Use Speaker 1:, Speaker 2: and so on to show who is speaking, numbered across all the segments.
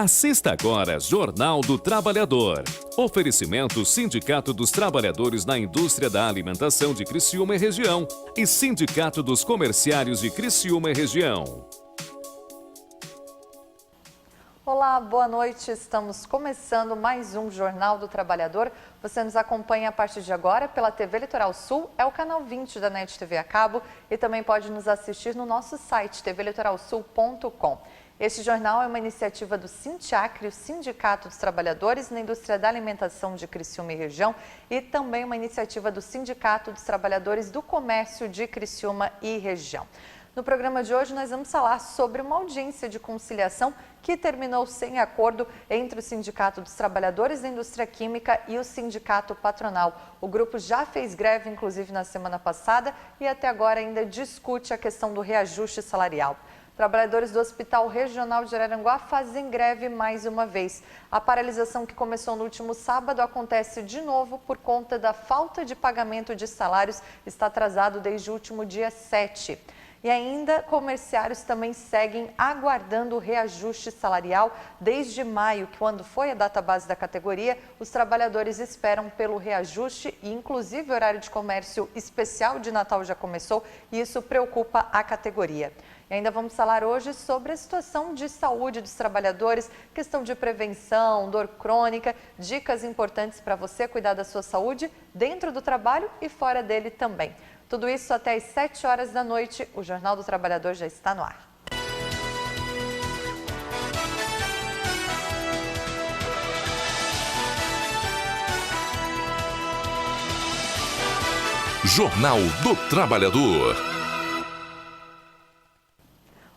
Speaker 1: Assista agora Jornal do Trabalhador. Oferecimento Sindicato dos Trabalhadores na Indústria da Alimentação de Criciúma e Região e Sindicato dos Comerciários de Criciúma e Região.
Speaker 2: Olá, boa noite. Estamos começando mais um Jornal do Trabalhador. Você nos acompanha a partir de agora pela TV Litoral Sul, é o canal 20 da NET TV a cabo e também pode nos assistir no nosso site tvlitoralsul.com. Este jornal é uma iniciativa do Sintiacre, o Sindicato dos Trabalhadores na Indústria da Alimentação de Criciúma e Região, e também uma iniciativa do Sindicato dos Trabalhadores do Comércio de Criciúma e Região. No programa de hoje, nós vamos falar sobre uma audiência de conciliação que terminou sem acordo entre o Sindicato dos Trabalhadores da Indústria Química e o Sindicato Patronal. O grupo já fez greve, inclusive, na semana passada e até agora ainda discute a questão do reajuste salarial. Trabalhadores do Hospital Regional de Araranguá fazem greve mais uma vez. A paralisação que começou no último sábado acontece de novo por conta da falta de pagamento de salários, está atrasado desde o último dia 7. E ainda, comerciários também seguem aguardando o reajuste salarial. Desde maio, quando foi a data base da categoria, os trabalhadores esperam pelo reajuste e, inclusive, o horário de comércio especial de Natal já começou e isso preocupa a categoria. E ainda vamos falar hoje sobre a situação de saúde dos trabalhadores, questão de prevenção, dor crônica, dicas importantes para você cuidar da sua saúde dentro do trabalho e fora dele também. Tudo isso até às 7 horas da noite. O Jornal do Trabalhador já está no ar.
Speaker 1: Jornal do Trabalhador.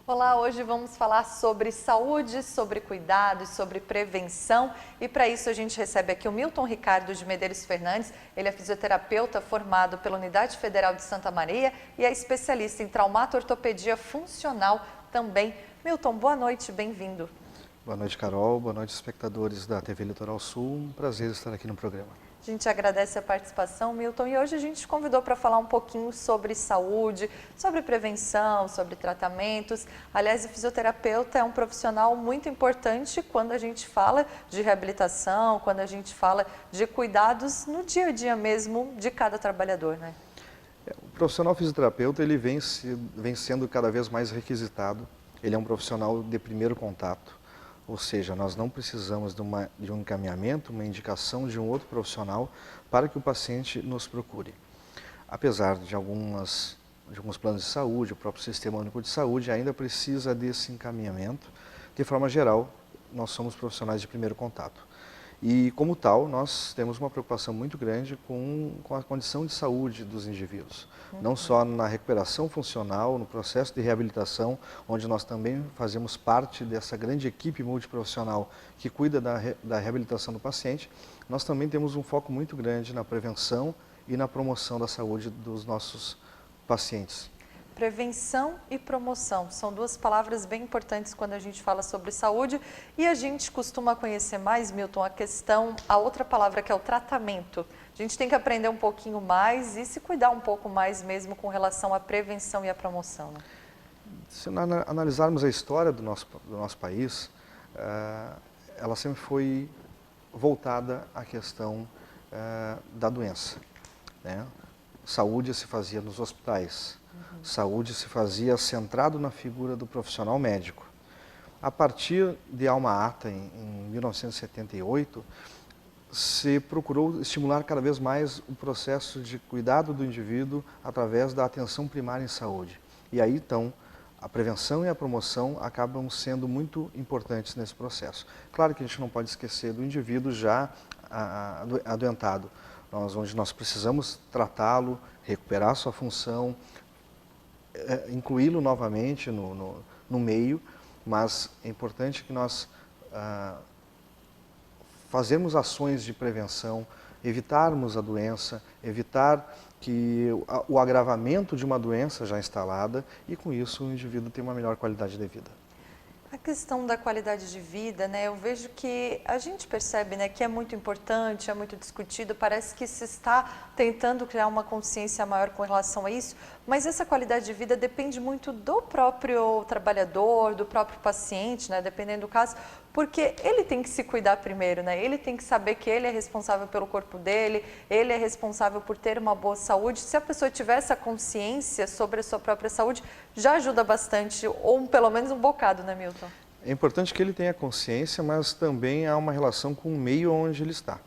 Speaker 2: Olá, hoje vamos falar sobre saúde, sobre cuidados, sobre prevenção e para isso a gente recebe aqui o Milton Ricardo de Medeiros Fernandes. Ele é fisioterapeuta formado pela Unidade Federal de Santa Maria e é especialista em traumato-ortopedia funcional também. Milton, boa noite, bem-vindo.
Speaker 3: Boa noite, Carol. Boa noite, espectadores da TV Litoral Sul. Um prazer estar aqui no programa.
Speaker 2: A gente agradece a participação, Milton, e hoje a gente te convidou para falar um pouquinho sobre saúde, sobre prevenção, sobre tratamentos. Aliás, o fisioterapeuta é um profissional muito importante quando a gente fala de reabilitação, quando a gente fala de cuidados no dia a dia mesmo de cada trabalhador, né?
Speaker 3: O profissional fisioterapeuta ele vem sendo cada vez mais requisitado. Ele é um profissional de primeiro contato. Ou seja, nós não precisamos de um encaminhamento, uma indicação de um outro profissional para que o paciente nos procure. Apesar de alguns planos de saúde, o próprio Sistema Único de Saúde ainda precisa desse encaminhamento. De forma geral, nós somos profissionais de primeiro contato. E, como tal, nós temos uma preocupação muito grande com a condição de saúde dos indivíduos. Não só na recuperação funcional, no processo de reabilitação, onde nós também fazemos parte dessa grande equipe multiprofissional que cuida da reabilitação do paciente, nós também temos um foco muito grande na prevenção e na promoção da saúde dos nossos pacientes.
Speaker 2: Prevenção e promoção são duas palavras bem importantes quando a gente fala sobre saúde e a gente costuma conhecer mais, Milton, a outra palavra que é o tratamento. A gente tem que aprender um pouquinho mais e se cuidar um pouco mais mesmo com relação à prevenção e à promoção, né?
Speaker 3: Se analisarmos a história do nosso país, ela sempre foi voltada à questão da doença, né? Saúde se fazia nos hospitais. Saúde se fazia centrado na figura do profissional médico. A partir de Alma Ata, em 1978, se procurou estimular cada vez mais o processo de cuidado do indivíduo através da atenção primária em saúde. E aí, então, a prevenção e a promoção acabam sendo muito importantes nesse processo. Claro que a gente não pode esquecer do indivíduo já adoentado, onde nós precisamos tratá-lo, recuperar sua função, incluí-lo novamente no meio, mas é importante que nós fazermos ações de prevenção, evitarmos a doença, evitar que o agravamento de uma doença já instalada e com isso o indivíduo tem uma melhor qualidade de vida.
Speaker 2: A questão da qualidade de vida, né? Eu vejo que a gente percebe, né, que é muito importante, é muito discutido, parece que se está tentando criar uma consciência maior com relação a isso, mas essa qualidade de vida depende muito do próprio trabalhador, do próprio paciente, né, dependendo do caso, porque ele tem que se cuidar primeiro, né? Ele tem que saber que ele é responsável pelo corpo dele, ele é responsável por ter uma boa saúde. Se a pessoa tiver essa consciência sobre a sua própria saúde, já ajuda bastante, ou pelo menos um bocado, né, Milton?
Speaker 3: É importante que ele tenha consciência, mas também há uma relação com o meio onde ele está.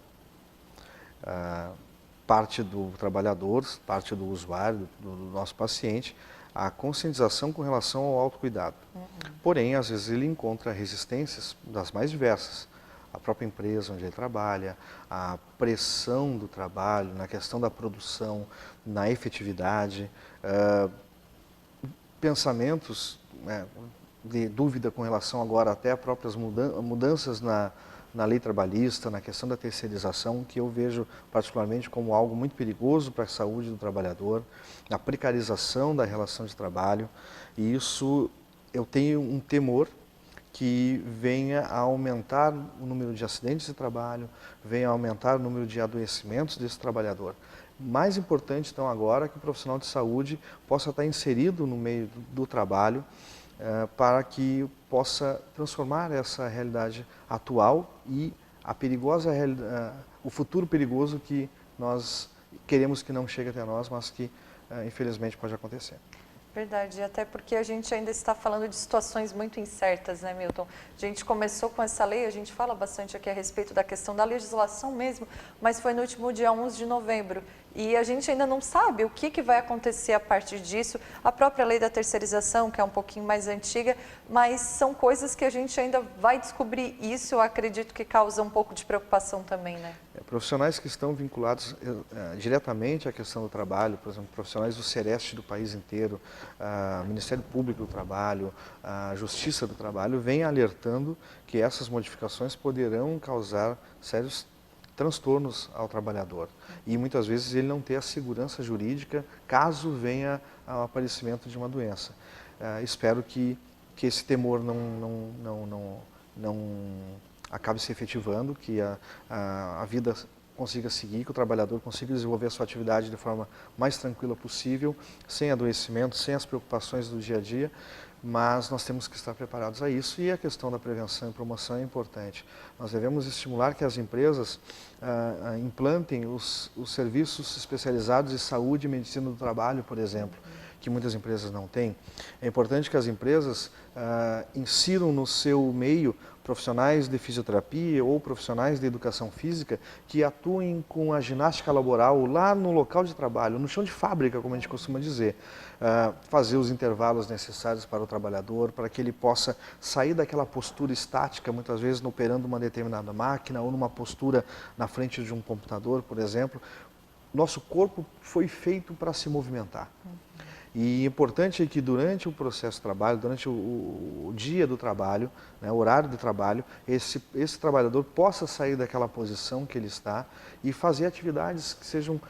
Speaker 3: Parte do trabalhador, parte do usuário, do nosso paciente, a conscientização com relação ao autocuidado. Porém, às vezes ele encontra resistências das mais diversas. A própria empresa onde ele trabalha, a pressão do trabalho, na questão da produção, na efetividade, pensamentos, né, de dúvida com relação agora até a próprias mudanças na lei trabalhista, na questão da terceirização, que eu vejo particularmente como algo muito perigoso para a saúde do trabalhador, a precarização da relação de trabalho, e isso eu tenho um temor que venha a aumentar o número de acidentes de trabalho, venha a aumentar o número de adoecimentos desse trabalhador. Mais importante, então, agora que o profissional de saúde possa estar inserido no meio do trabalho, para que possa transformar essa realidade atual e o futuro perigoso que nós queremos que não chegue até nós, mas que infelizmente pode acontecer.
Speaker 2: Verdade, até porque a gente ainda está falando de situações muito incertas, né, Milton? A gente começou com essa lei, a gente fala bastante aqui a respeito da questão da legislação mesmo, mas foi no último dia 11 de novembro. E a gente ainda não sabe o que vai acontecer a partir disso. A própria lei da terceirização, que é um pouquinho mais antiga, mas são coisas que a gente ainda vai descobrir. Isso eu acredito que causa um pouco de preocupação também, né?
Speaker 3: Profissionais que estão vinculados diretamente à questão do trabalho, por exemplo, profissionais do Sereste do país inteiro, Ministério Público do Trabalho, a Justiça do Trabalho, vem alertando que essas modificações poderão causar sérios transtornos ao trabalhador. E muitas vezes ele não tem a segurança jurídica caso venha ao aparecimento de uma doença. Espero que esse temor não acabe se efetivando, que a vida consiga seguir, que o trabalhador consiga desenvolver a sua atividade de forma mais tranquila possível, sem adoecimento, sem as preocupações do dia a dia, mas nós temos que estar preparados a isso, e a questão da prevenção e promoção é importante. Nós devemos estimular que as empresas implantem os serviços especializados de saúde e medicina do trabalho, por exemplo, que muitas empresas não têm. É importante que as empresas insiram no seu meio profissionais de fisioterapia ou profissionais de educação física que atuem com a ginástica laboral lá no local de trabalho, no chão de fábrica, como a gente costuma dizer. Fazer os intervalos necessários para o trabalhador, para que ele possa sair daquela postura estática, muitas vezes operando uma determinada máquina ou numa postura na frente de um computador, por exemplo. Nosso corpo foi feito para se movimentar. E importante é que durante o processo de trabalho, durante o dia do trabalho, né, o horário do trabalho, esse trabalhador possa sair daquela posição que ele está e fazer atividades que sejam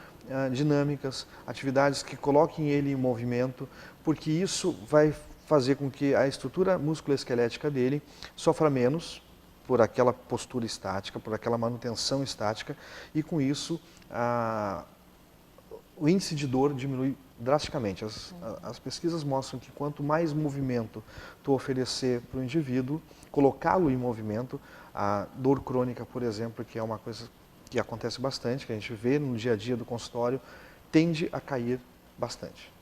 Speaker 3: dinâmicas, atividades que coloquem ele em movimento, porque isso vai fazer com que a estrutura musculoesquelética dele sofra menos por aquela postura estática, por aquela manutenção estática, e com isso o índice de dor diminui drasticamente. As pesquisas mostram que quanto mais movimento tu oferecer para o indivíduo, colocá-lo em movimento, a dor crônica, por exemplo, que é uma coisa que acontece bastante, que a gente vê no dia a dia do consultório, tende a cair bastante.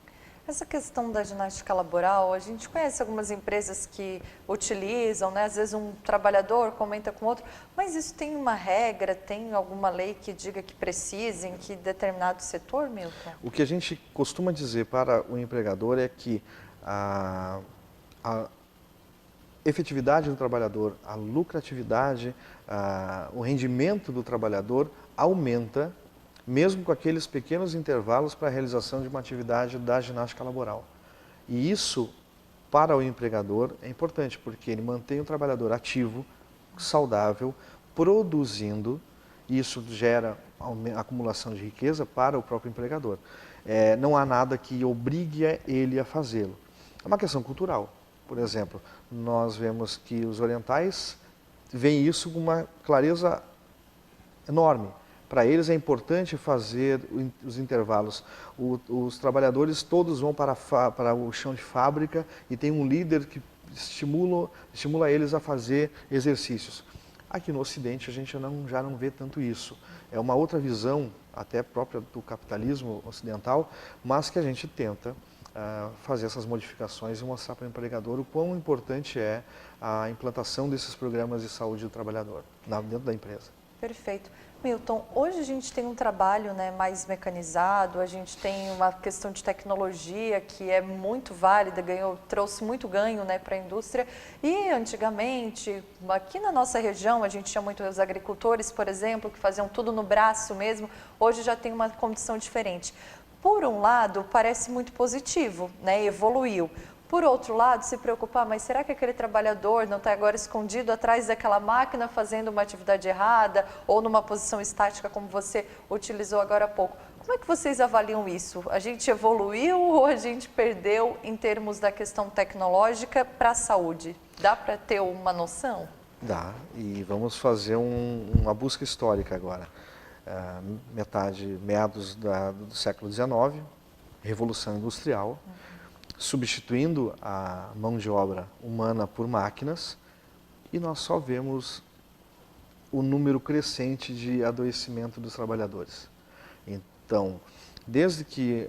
Speaker 2: Essa questão da ginástica laboral, a gente conhece algumas empresas que utilizam, né? Às vezes um trabalhador comenta com outro, mas isso tem uma regra, tem alguma lei que diga que precisa em que determinado setor, Milton?
Speaker 3: O que a gente costuma dizer para o empregador é que a efetividade do trabalhador, a lucratividade, o rendimento do trabalhador aumenta mesmo com aqueles pequenos intervalos para a realização de uma atividade da ginástica laboral. E isso, para o empregador, é importante, porque ele mantém o trabalhador ativo, saudável, produzindo, e isso gera acumulação de riqueza para o próprio empregador. Não há nada que obrigue ele a fazê-lo. É uma questão cultural. Por exemplo, nós vemos que os orientais veem isso com uma clareza enorme. Para eles é importante fazer os intervalos. Os trabalhadores todos vão para o chão de fábrica e tem um líder que estimula eles a fazer exercícios. Aqui no Ocidente a gente já não vê tanto isso. É uma outra visão, até própria do capitalismo ocidental, mas que a gente tenta fazer essas modificações e mostrar para o empregador o quão importante é a implantação desses programas de saúde do trabalhador dentro da empresa.
Speaker 2: Perfeito. Milton, hoje a gente tem um trabalho, né, mais mecanizado, a gente tem uma questão de tecnologia que é muito válida, trouxe muito ganho, né, para a indústria. E antigamente, aqui na nossa região, a gente tinha muitos agricultores, por exemplo, que faziam tudo no braço mesmo. Hoje já tem uma condição diferente. Por um lado, parece muito positivo, né, evoluiu. Por outro lado, se preocupar, mas será que aquele trabalhador não está agora escondido atrás daquela máquina fazendo uma atividade errada ou numa posição estática como você utilizou agora há pouco? Como é que vocês avaliam isso? A gente evoluiu ou a gente perdeu em termos da questão tecnológica para a saúde? Dá para ter uma noção?
Speaker 3: Dá, e vamos fazer uma busca histórica agora. Meados do século XIX, Revolução Industrial, substituindo a mão de obra humana por máquinas, e nós só vemos o número crescente de adoecimento dos trabalhadores. Então, desde que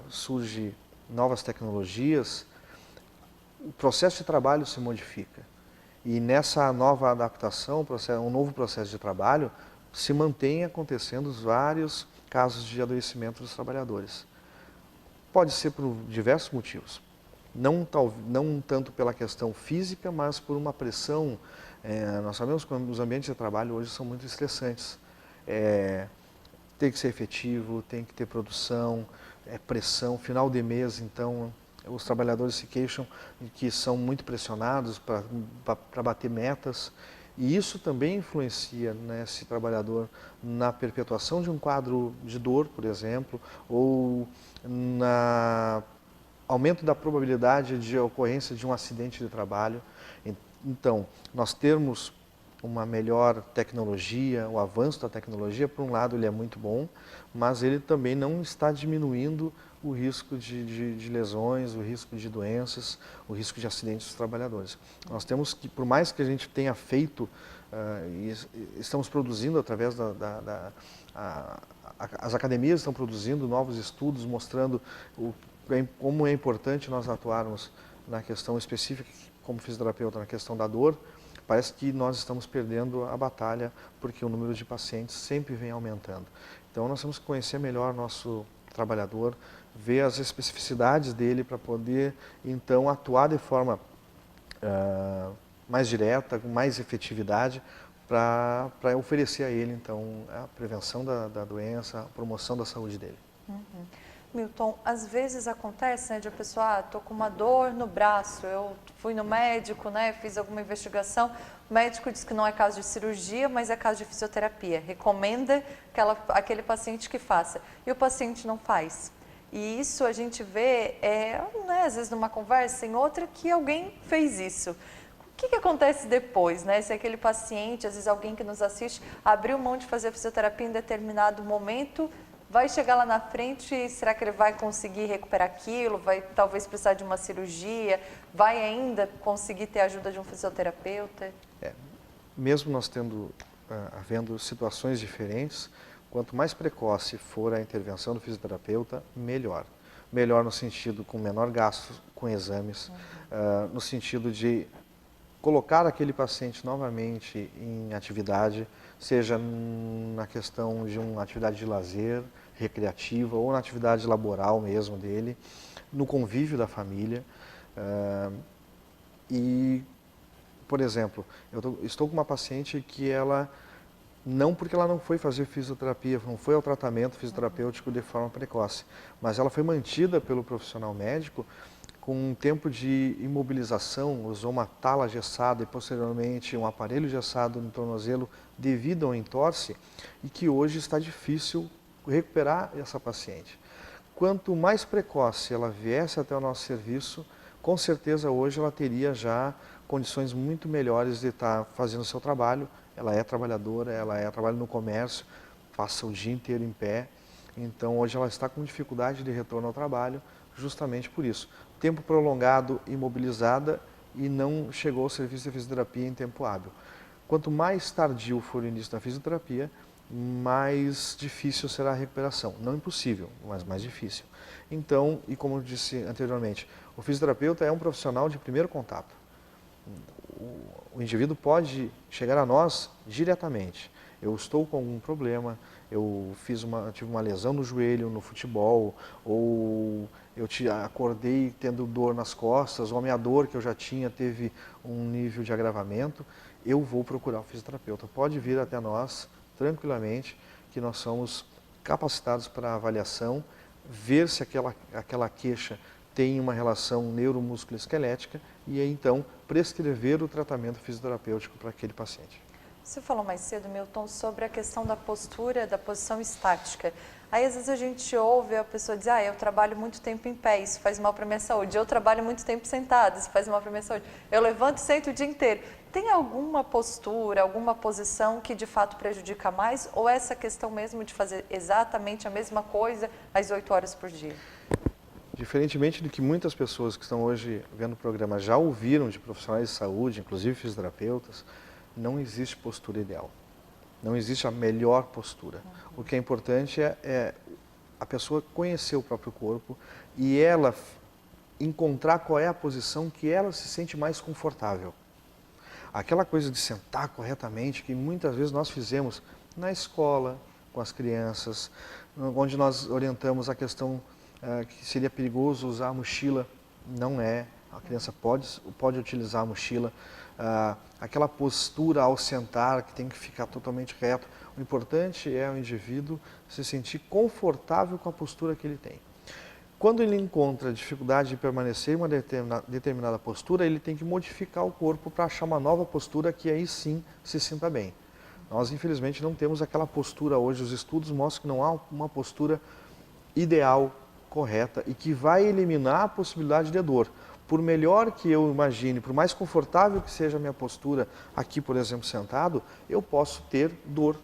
Speaker 3: surgem novas tecnologias, o processo de trabalho se modifica. E nessa nova adaptação, um novo processo de trabalho, se mantém acontecendo vários casos de adoecimento dos trabalhadores. Pode ser por diversos motivos. Não tanto pela questão física, mas por uma pressão. Nós sabemos que os ambientes de trabalho hoje são muito estressantes. Tem que ser efetivo, tem que ter produção, pressão, final de mês, então os trabalhadores se queixam de que são muito pressionados para bater metas. E isso também influencia, né, esse trabalhador na perpetuação de um quadro de dor, por exemplo, ou na aumento da probabilidade de ocorrência de um acidente de trabalho. Então, nós termos uma melhor tecnologia, o avanço da tecnologia, por um lado ele é muito bom, mas ele também não está diminuindo o risco de lesões, o risco de doenças, o risco de acidentes dos trabalhadores. Nós temos que, por mais que a gente tenha feito, e estamos produzindo através as academias estão produzindo novos estudos mostrando como é importante nós atuarmos na questão específica, como fisioterapeuta, na questão da dor. Parece que nós estamos perdendo a batalha porque o número de pacientes sempre vem aumentando. Então nós temos que conhecer melhor nosso trabalhador, ver as especificidades dele para poder então atuar de forma mais direta, com mais efetividade, para oferecer a ele então a prevenção da doença, a promoção da saúde dele.
Speaker 2: Uhum. Milton, às vezes acontece, né, de a pessoa, estou com uma dor no braço, eu fui no médico, né, fiz alguma investigação, o médico diz que não é caso de cirurgia, mas é caso de fisioterapia, recomenda aquele paciente que faça, e o paciente não faz. E isso a gente vê, né, às vezes numa conversa, em outra, que alguém fez isso. O que acontece depois, né? Se aquele paciente, às vezes alguém que nos assiste, abriu mão de fazer fisioterapia em determinado momento, vai chegar lá na frente, será que ele vai conseguir recuperar aquilo? Vai talvez precisar de uma cirurgia? Vai ainda conseguir ter a ajuda de um fisioterapeuta?
Speaker 3: Mesmo nós havendo situações diferentes, quanto mais precoce for a intervenção do fisioterapeuta, melhor. Melhor no sentido com menor gasto com exames, no sentido de colocar aquele paciente novamente em atividade, seja na questão de uma atividade de lazer, recreativa, ou na atividade laboral mesmo dele, no convívio da família. E, por exemplo, eu estou com uma paciente que porque ela não foi fazer fisioterapia, não foi ao tratamento fisioterapêutico de forma precoce, mas ela foi mantida pelo profissional médico com um tempo de imobilização, usou uma tala gessada e posteriormente um aparelho gessado no tornozelo devido ao entorse, e que hoje está difícil recuperar essa paciente. Quanto mais precoce ela viesse até o nosso serviço, com certeza hoje ela teria já condições muito melhores de estar fazendo o seu trabalho. Ela é trabalhadora, ela trabalha no comércio, passa o dia inteiro em pé, então hoje ela está com dificuldade de retorno ao trabalho, justamente por isso. Tempo prolongado imobilizada e não chegou ao serviço de fisioterapia em tempo hábil. Quanto mais tardio for o início da fisioterapia, mais difícil será a recuperação. Não impossível, mas mais difícil. Então, e como eu disse anteriormente, o fisioterapeuta é um profissional de primeiro contato. O indivíduo pode chegar a nós diretamente. Eu estou com algum problema, eu tive uma lesão no joelho, no futebol, ou eu acordei tendo dor nas costas, ou a minha dor que eu já tinha teve um nível de agravamento, eu vou procurar o fisioterapeuta. Pode vir até nós, tranquilamente, que nós somos capacitados para avaliação, ver se aquela queixa tem uma relação neuromusculoesquelética e aí, então, prescrever o tratamento fisioterapêutico para aquele paciente.
Speaker 2: Você falou mais cedo, Milton, sobre a questão da postura, da posição estática. Aí, às vezes, a gente ouve a pessoa dizer, eu trabalho muito tempo em pé, isso faz mal para a minha saúde. Eu trabalho muito tempo sentado, isso faz mal para a minha saúde. Eu levanto e sento o dia inteiro. Tem alguma postura, alguma posição que, de fato, prejudica mais? Ou essa questão mesmo de fazer exatamente a mesma coisa às 8 horas por dia?
Speaker 3: Diferentemente do que muitas pessoas que estão hoje vendo o programa já ouviram de profissionais de saúde, inclusive fisioterapeutas, não existe postura ideal. Não existe a melhor postura. O que é importante é a pessoa conhecer o próprio corpo e ela encontrar qual é a posição que ela se sente mais confortável. Aquela coisa de sentar corretamente, que muitas vezes nós fizemos na escola, com as crianças, onde nós orientamos a questão que seria perigoso usar a mochila, não é. A criança pode utilizar a mochila. Aquela postura ao sentar, que tem que ficar totalmente reto. O importante é o indivíduo se sentir confortável com a postura que ele tem. Quando ele encontra dificuldade de permanecer em uma determinada postura, ele tem que modificar o corpo para achar uma nova postura que aí sim se sinta bem. Nós, infelizmente, não temos aquela postura hoje. Os estudos mostram que não há uma postura ideal, correta e que vai eliminar a possibilidade de dor. Por melhor que eu imagine, por mais confortável que seja a minha postura aqui, por exemplo, sentado, eu posso ter dor,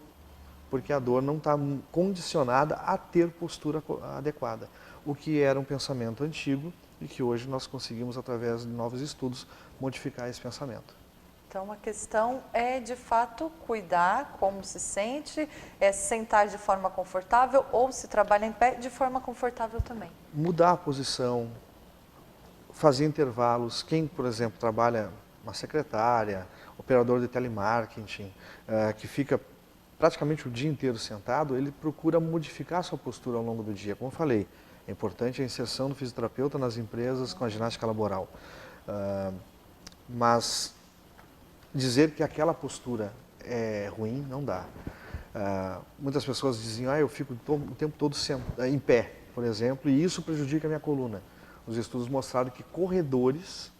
Speaker 3: porque a dor não está condicionada a ter postura adequada. O que era um pensamento antigo e que hoje nós conseguimos, através de novos estudos, modificar esse pensamento.
Speaker 2: Então, a questão é, de fato, cuidar como se sente, sentar de forma confortável ou, se trabalha em pé, de forma confortável também.
Speaker 3: Mudar a posição, fazer intervalos. Quem, por exemplo, trabalha uma secretária, operador de telemarketing, que fica praticamente o dia inteiro sentado, ele procura modificar a sua postura ao longo do dia. Como eu falei, é importante a inserção do fisioterapeuta nas empresas com a ginástica laboral. Mas dizer que aquela postura é ruim, não dá. Muitas pessoas dizem, eu fico o tempo todo em pé, por exemplo, e isso prejudica a minha coluna. Os estudos mostraram que corredores,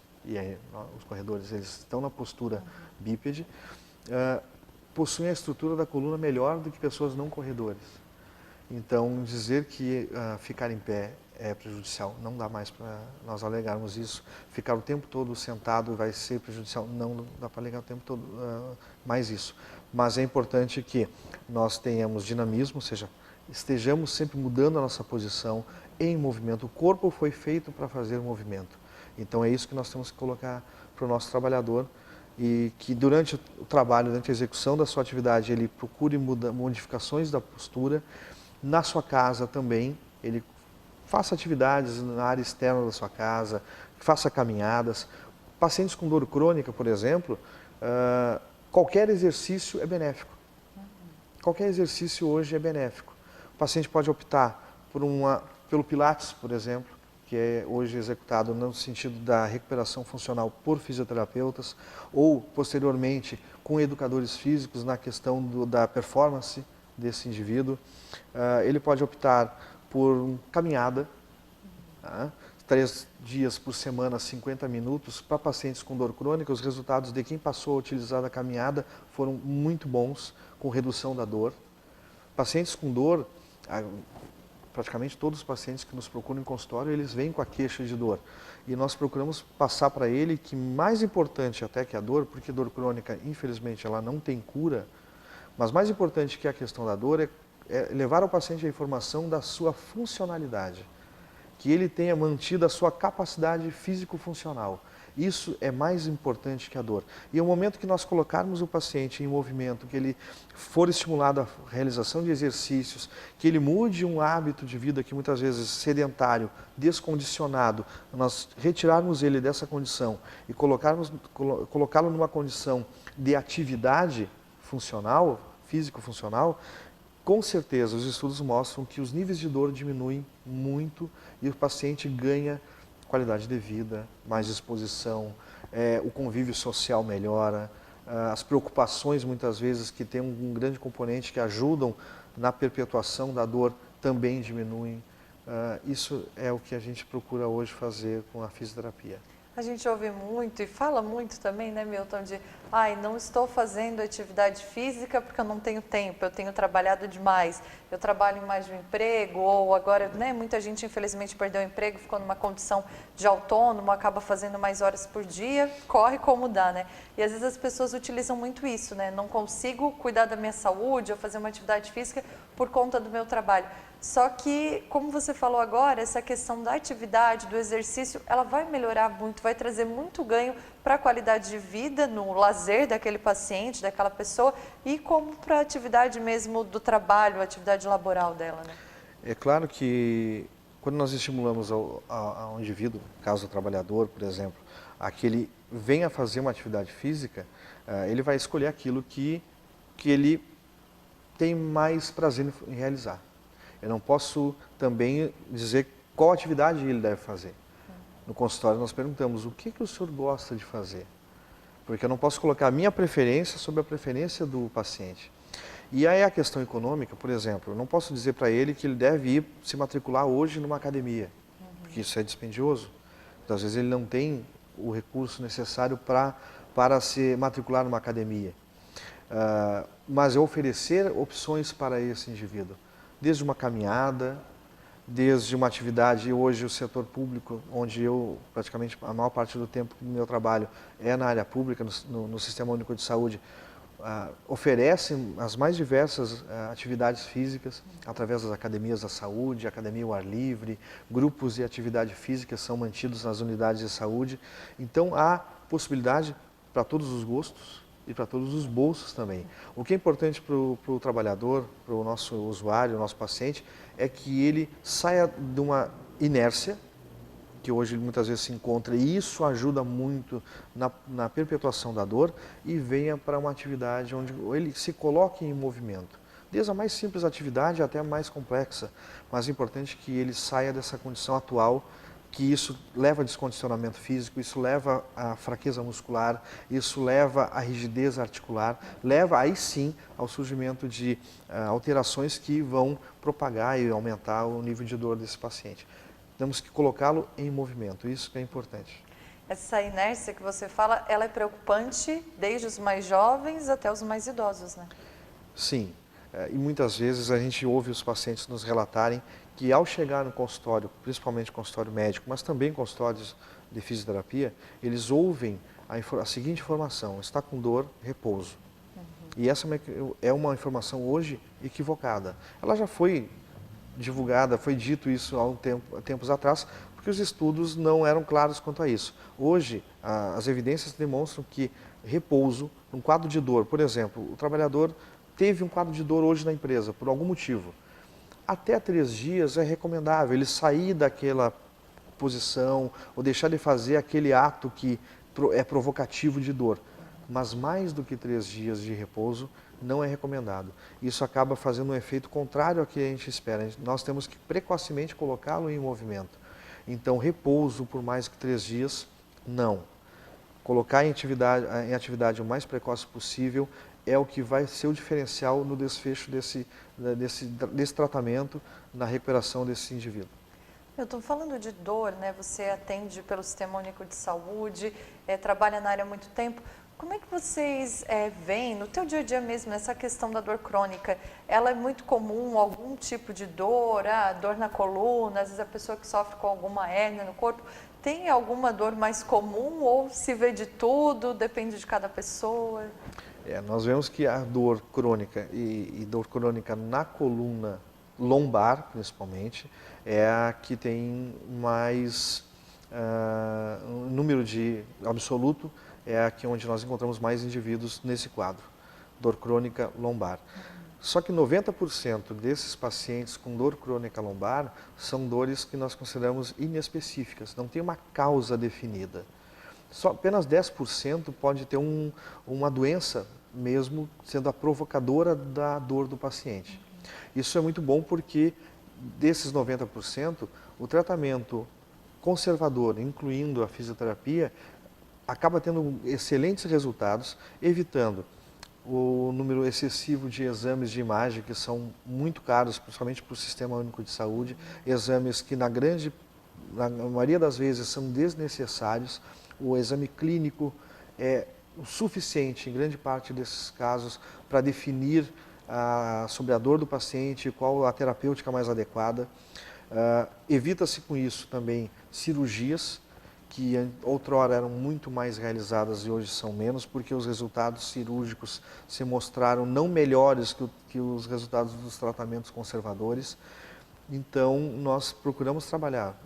Speaker 3: os corredores eles estão na postura bípede, possuem a estrutura da coluna melhor do que pessoas não corredores. Então, dizer que ficar em pé é prejudicial, não dá mais para nós alegarmos isso. Ficar o tempo todo sentado vai ser prejudicial, não dá para alegar o tempo todo mais isso. Mas é importante que nós tenhamos dinamismo, ou seja, estejamos sempre mudando a nossa posição em movimento. O corpo foi feito para fazer movimento. Então é isso que nós temos que colocar para o nosso trabalhador e que durante o trabalho, durante a execução da sua atividade, ele procure modificações da postura. Na sua casa também, ele faça atividades na área externa da sua casa, faça caminhadas. Pacientes com dor crônica, por exemplo, qualquer exercício é benéfico. Qualquer exercício hoje é benéfico. O paciente pode optar pelo Pilates, por exemplo, que é hoje executado no sentido da recuperação funcional por fisioterapeutas, ou, posteriormente, com educadores físicos na questão da performance desse indivíduo. Ele pode optar por caminhada, 3 dias por semana, 50 minutos, para pacientes com dor crônica. Os resultados de quem passou a utilizar a caminhada foram muito bons, com redução da dor. Pacientes com dor, praticamente todos os pacientes que nos procuram em consultório, eles vêm com a queixa de dor. E nós procuramos passar para ele que mais importante até que a dor, porque dor crônica, infelizmente, ela não tem cura, mas mais importante que a questão da dor é levar ao paciente a informação da sua funcionalidade, que ele tenha mantido a sua capacidade físico-funcional. Isso é mais importante que a dor. E o momento que nós colocarmos o paciente em movimento, que ele for estimulado à realização de exercícios, que ele mude um hábito de vida que muitas vezes sedentário, descondicionado, nós retirarmos ele dessa condição e colocá-lo numa condição de atividade funcional, físico-funcional, com certeza os estudos mostram que os níveis de dor diminuem muito e o paciente ganha qualidade de vida, mais exposição, o convívio social melhora, as preocupações muitas vezes que tem um grande componente que ajudam na perpetuação da dor também diminuem. Isso é o que a gente procura hoje fazer com a fisioterapia.
Speaker 2: A gente ouve muito e fala muito também, né, Milton, de não estou fazendo atividade física porque eu não tenho tempo, eu tenho trabalhado demais, eu trabalho em mais de um emprego, ou agora, né, muita gente infelizmente perdeu o emprego, ficou numa condição de autônomo, acaba fazendo mais horas por dia, corre como dá, né? E às vezes as pessoas utilizam muito isso, né? Não consigo cuidar da minha saúde ou fazer uma atividade física por conta do meu trabalho. Só que, como você falou agora, essa questão da atividade, do exercício, ela vai melhorar muito, vai trazer muito ganho para a qualidade de vida, no lazer daquele paciente, daquela pessoa, e como para a atividade mesmo do trabalho, a atividade laboral dela, né?
Speaker 3: É claro que quando nós estimulamos ao indivíduo, caso o trabalhador, por exemplo, a que ele venha fazer uma atividade física, ele vai escolher aquilo que ele tem mais prazer em realizar. Eu não posso também dizer qual atividade ele deve fazer. No consultório nós perguntamos, o que o senhor gosta de fazer? Porque eu não posso colocar a minha preferência sobre a preferência do paciente. E aí a questão econômica, por exemplo, eu não posso dizer para ele que ele deve ir se matricular hoje numa academia, porque isso é dispendioso. Então, às vezes ele não tem o recurso necessário para se matricular numa academia. Mas eu oferecer opções para esse indivíduo. Desde uma caminhada, desde uma atividade, hoje o setor público, onde eu praticamente a maior parte do tempo do meu trabalho é na área pública, no Sistema Único de Saúde, oferecem as mais diversas atividades físicas através das academias da saúde, academia ao ar livre, grupos de atividade física são mantidos nas unidades de saúde. Então há possibilidade para todos os gostos e para todos os bolsos também. O que é importante para o trabalhador, para o nosso usuário, o nosso paciente, é que ele saia de uma inércia, que hoje muitas vezes se encontra, e isso ajuda muito na perpetuação da dor, e venha para uma atividade onde ele se coloque em movimento. Desde a mais simples atividade até a mais complexa, mas é importante que ele saia dessa condição atual, que isso leva a descondicionamento físico, isso leva à fraqueza muscular, isso leva à rigidez articular, leva aí sim ao surgimento de alterações que vão propagar e aumentar o nível de dor desse paciente. Temos que colocá-lo em movimento, isso que é importante.
Speaker 2: Essa inércia que você fala, ela é preocupante desde os mais jovens até os mais idosos, né?
Speaker 3: Sim, e muitas vezes a gente ouve os pacientes nos relatarem que ao chegar no consultório, principalmente consultório médico, mas também consultórios de fisioterapia, eles ouvem a seguinte informação: está com dor, repouso. E essa é uma informação hoje equivocada. Ela já foi divulgada, foi dito isso há tempos atrás, porque os estudos não eram claros quanto a isso. Hoje, as evidências demonstram que repouso, um quadro de dor, por exemplo, o trabalhador teve um quadro de dor hoje na empresa, por algum motivo. Até 3 dias é recomendável ele sair daquela posição ou deixar de fazer aquele ato que é provocativo de dor. Mas mais do que 3 dias de repouso não é recomendado. Isso acaba fazendo um efeito contrário ao que a gente espera. Nós temos que precocemente colocá-lo em movimento. Então, repouso por mais que 3 dias, não. Colocar em atividade o mais precoce possível é o que vai ser o diferencial no desfecho desse tratamento, na recuperação desse indivíduo.
Speaker 2: Eu estou falando de dor, né? Você atende pelo Sistema Único de Saúde, trabalha na área há muito tempo. Como é que vocês veem no teu dia a dia mesmo essa questão da dor crônica? Ela é muito comum, algum tipo de dor, dor na coluna, às vezes a pessoa que sofre com alguma hérnia no corpo, tem alguma dor mais comum ou se vê de tudo, depende de cada pessoa?
Speaker 3: Nós vemos que a dor crônica e dor crônica na coluna lombar, principalmente, é a que tem mais o número de absoluto é aqui onde nós encontramos mais indivíduos nesse quadro, dor crônica lombar. Só que 90% desses pacientes com dor crônica lombar são dores que nós consideramos inespecíficas, não tem uma causa definida. Só apenas 10% pode ter uma doença mesmo sendo a provocadora da dor do paciente. Isso é muito bom porque desses 90%, o tratamento conservador, incluindo a fisioterapia, acaba tendo excelentes resultados, evitando o número excessivo de exames de imagem que são muito caros, principalmente para o Sistema Único de Saúde, exames que na maioria das vezes são desnecessários. O exame clínico é o suficiente em grande parte desses casos para definir sobre a dor do paciente, qual a terapêutica mais adequada. Evita-se com isso também cirurgias, que outrora eram muito mais realizadas e hoje são menos, porque os resultados cirúrgicos se mostraram não melhores que os resultados dos tratamentos conservadores. Então, nós procuramos trabalhar,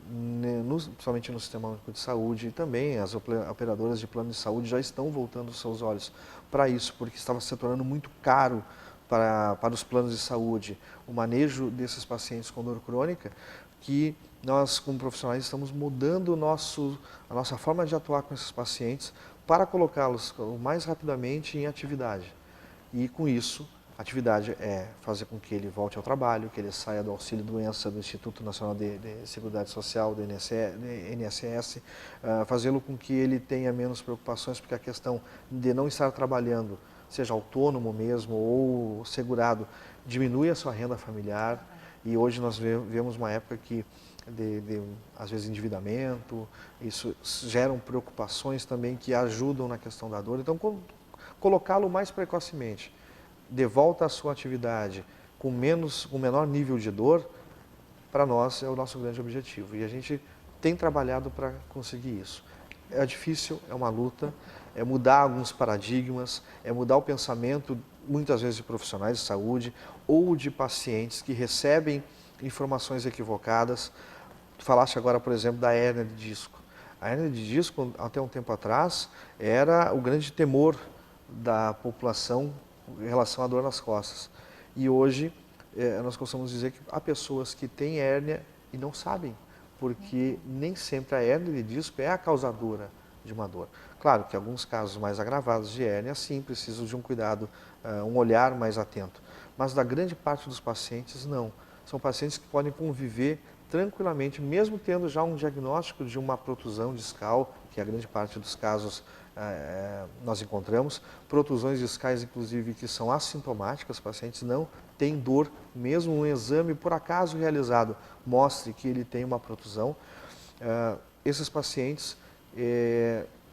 Speaker 3: principalmente no Sistema Único de Saúde, e também as operadoras de plano de saúde já estão voltando os seus olhos para isso, porque estava se tornando muito caro para os planos de saúde o manejo desses pacientes com dor crônica, que nós, como profissionais, estamos mudando a nossa forma de atuar com esses pacientes para colocá-los o mais rapidamente em atividade. E com isso, a atividade é fazer com que ele volte ao trabalho, que ele saia do auxílio-doença do Instituto Nacional de Seguridade Social, do INSS, fazê-lo com que ele tenha menos preocupações, porque a questão de não estar trabalhando, seja autônomo mesmo ou segurado, diminui a sua renda familiar. E hoje nós vemos uma época que às vezes, endividamento, isso geram preocupações também que ajudam na questão da dor. Então, colocá-lo mais precocemente, de volta à sua atividade, com menor nível de dor, para nós é o nosso grande objetivo. E a gente tem trabalhado para conseguir isso. É difícil, é uma luta, é mudar alguns paradigmas, é mudar o pensamento, muitas vezes de profissionais de saúde ou de pacientes que recebem informações equivocadas. Tu falaste agora, por exemplo, da hérnia de disco. A hérnia de disco, até um tempo atrás, era o grande temor da população em relação à dor nas costas. E hoje, nós costumamos dizer que há pessoas que têm hérnia e não sabem, porque nem sempre a hérnia de disco é a causadora de uma dor. Claro que alguns casos mais agravados de hérnia, sim, precisam de um cuidado, um olhar mais atento. Mas da grande parte dos pacientes, não. São pacientes que podem conviver tranquilamente, mesmo tendo já um diagnóstico de uma protusão discal, que a grande parte dos casos nós encontramos, protusões discais, inclusive, que são assintomáticas, os pacientes não têm dor, mesmo um exame, por acaso realizado, mostre que ele tem uma protusão. Esses pacientes,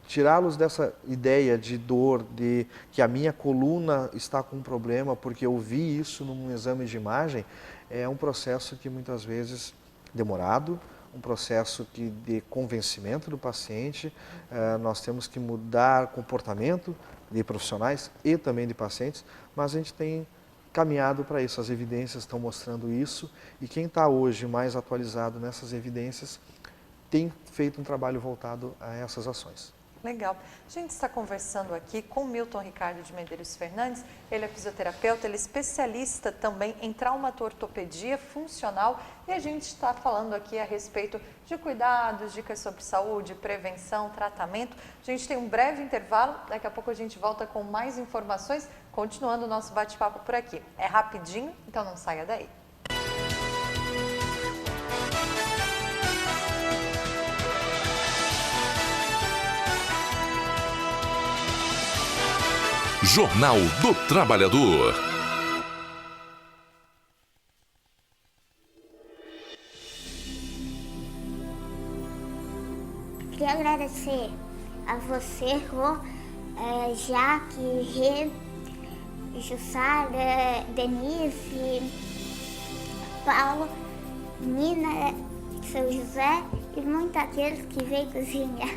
Speaker 3: tirá-los dessa ideia de dor, de que a minha coluna está com um problema porque eu vi isso num exame de imagem, é um processo que muitas vezes demorado, um processo de convencimento do paciente. Nós temos que mudar comportamento de profissionais e também de pacientes, mas a gente tem caminhado para isso, as evidências estão mostrando isso, e quem está hoje mais atualizado nessas evidências tem feito um trabalho voltado a essas ações.
Speaker 2: Legal. A gente está conversando aqui com Milton Ricardo de Medeiros Fernandes. Ele é fisioterapeuta, ele é especialista também em traumato-ortopedia funcional, e a gente está falando aqui a respeito de cuidados, dicas sobre saúde, prevenção, tratamento. A gente tem um breve intervalo, daqui a pouco a gente volta com mais informações, continuando o nosso bate-papo por aqui. É rapidinho, então não saia daí.
Speaker 1: Jornal do Trabalhador.
Speaker 4: Queria agradecer a você, Rô, Jaque, Rê, Jussara, Denise, Paulo, Nina, São José e muitos aqueles que veio cozinhar.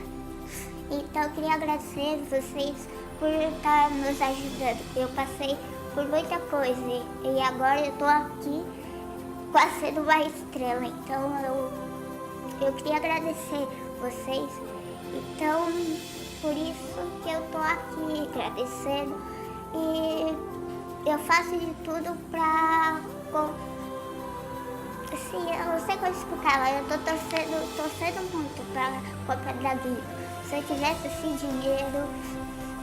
Speaker 4: Então, eu queria agradecer vocês por estar nos ajudando. Eu passei por muita coisa e agora eu estou aqui quase sendo uma estrela. Então eu eu queria agradecer vocês. Então, por isso que eu tô aqui agradecendo. E eu faço de tudo pra... Assim, eu não sei como explicar, mas eu tô torcendo muito pra Copa da Vida. Se eu tivesse esse dinheiro,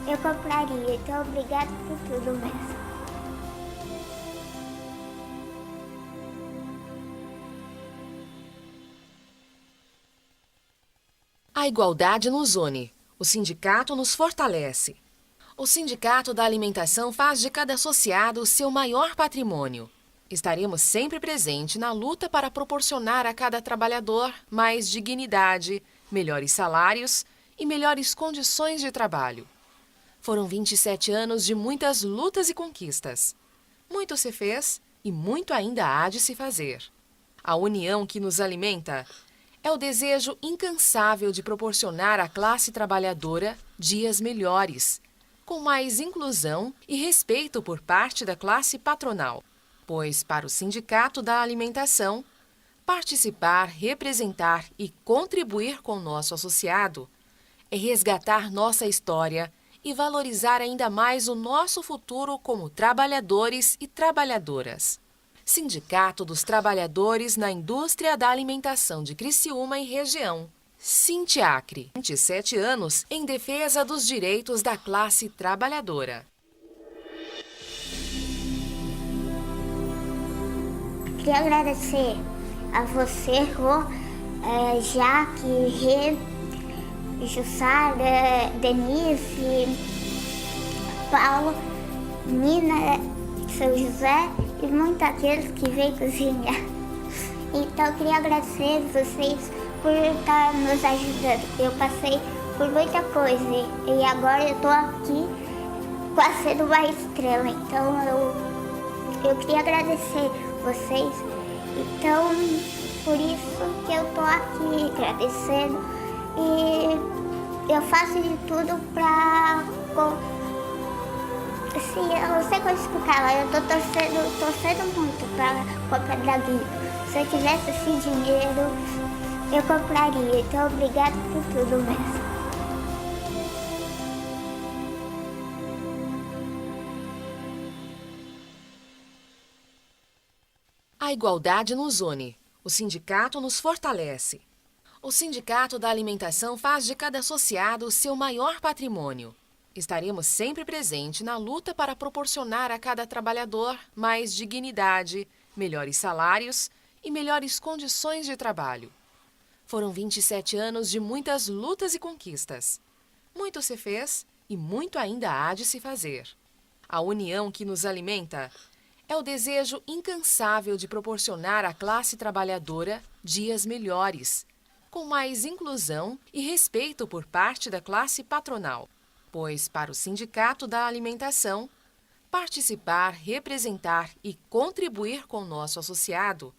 Speaker 4: eu compraria. Então, obrigado por tudo mesmo.
Speaker 5: A igualdade nos une. O sindicato nos fortalece. O Sindicato da Alimentação faz de cada associado o seu maior patrimônio. Estaremos sempre presentes na luta para proporcionar a cada trabalhador mais dignidade, melhores salários e melhores condições de trabalho. Foram 27 anos de muitas lutas e conquistas. Muito se fez e muito ainda há de se fazer. A união que nos alimenta é o desejo incansável de proporcionar à classe trabalhadora dias melhores, com mais inclusão e respeito por parte da classe patronal. Pois, para o Sindicato da Alimentação, participar, representar e contribuir com o nosso associado é resgatar nossa história e valorizar ainda mais o nosso futuro como trabalhadores e trabalhadoras. Sindicato dos Trabalhadores na Indústria da Alimentação de Criciúma e Região. Sindiacre, 27 anos em defesa dos direitos da classe trabalhadora.
Speaker 4: Queria agradecer a você, Rô, Jaque, Rê, Jussara, Denise, Paulo, Nina, São José e muitos aqueles que veio cozinhar. Então, eu queria agradecer vocês por estar nos ajudando. Eu passei por muita coisa e agora eu estou aqui quase sendo uma estrela. Então, eu queria agradecer vocês. Então, por isso que eu estou aqui agradecendo. E eu faço de tudo para... Assim, eu não sei como explicar, mas eu tô torcendo muito pra Copa da Vida. Se eu tivesse esse dinheiro, eu compraria. Então, obrigado por tudo mesmo.
Speaker 5: A igualdade nos une. O sindicato nos fortalece. O Sindicato da Alimentação faz de cada associado o seu maior patrimônio. Estaremos sempre presentes na luta para proporcionar a cada trabalhador mais dignidade, melhores salários e melhores condições de trabalho. Foram 27 anos de muitas lutas e conquistas. Muito se fez e muito ainda há de se fazer. A união que nos alimenta é o desejo incansável de proporcionar à classe trabalhadora dias melhores, com mais inclusão e respeito por parte da classe patronal. Pois, para o Sindicato da Alimentação, participar, representar e contribuir com o nosso associado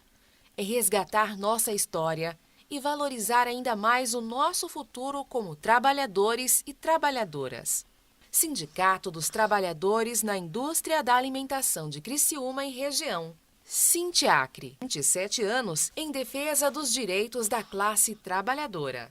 Speaker 5: é resgatar nossa história e valorizar ainda mais o nosso futuro como trabalhadores e trabalhadoras. Sindicato dos Trabalhadores na Indústria da Alimentação de Criciúma e Região. Sindiacre, 27 anos em defesa dos direitos da classe trabalhadora.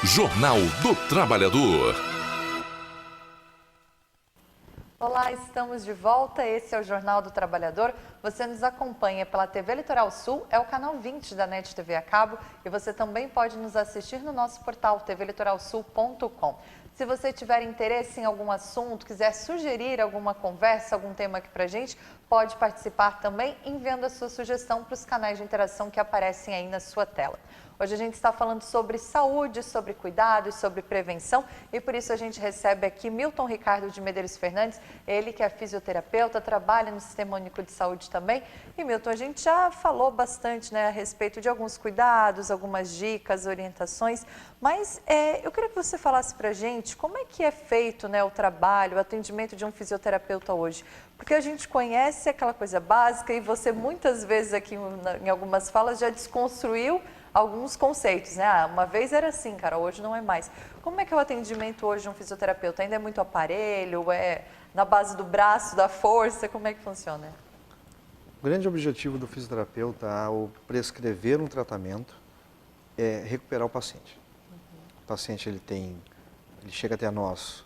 Speaker 1: Jornal do Trabalhador.
Speaker 2: Olá, estamos de volta. Esse é o Jornal do Trabalhador. Você nos acompanha pela TV Litoral Sul, é o canal 20 da NET TV a cabo, e você também pode nos assistir no nosso portal tvlitoralsul.com. Se você tiver interesse em algum assunto, quiser sugerir alguma conversa, algum tema aqui pra gente, pode participar também enviando a sua sugestão para os canais de interação que aparecem aí na sua tela. Hoje a gente está falando sobre saúde, sobre cuidado e sobre prevenção, e por isso a gente recebe aqui Milton Ricardo de Medeiros Fernandes, ele que é fisioterapeuta, trabalha no Sistema Único de Saúde também. E Milton, a gente já falou bastante, né, a respeito de alguns cuidados, algumas dicas, orientações, mas eu queria que você falasse para a gente como é que é feito, né, o trabalho, o atendimento de um fisioterapeuta hoje. Porque a gente conhece aquela coisa básica e você muitas vezes aqui em algumas falas já desconstruiu alguns conceitos, né? Ah, uma vez era assim, cara, hoje não é mais. Como é que é o atendimento hoje de um fisioterapeuta? Ainda é muito aparelho? É na base do braço, da força? Como é que funciona?
Speaker 3: O grande objetivo do fisioterapeuta ao prescrever um tratamento é recuperar o paciente. O paciente ele chega até nós,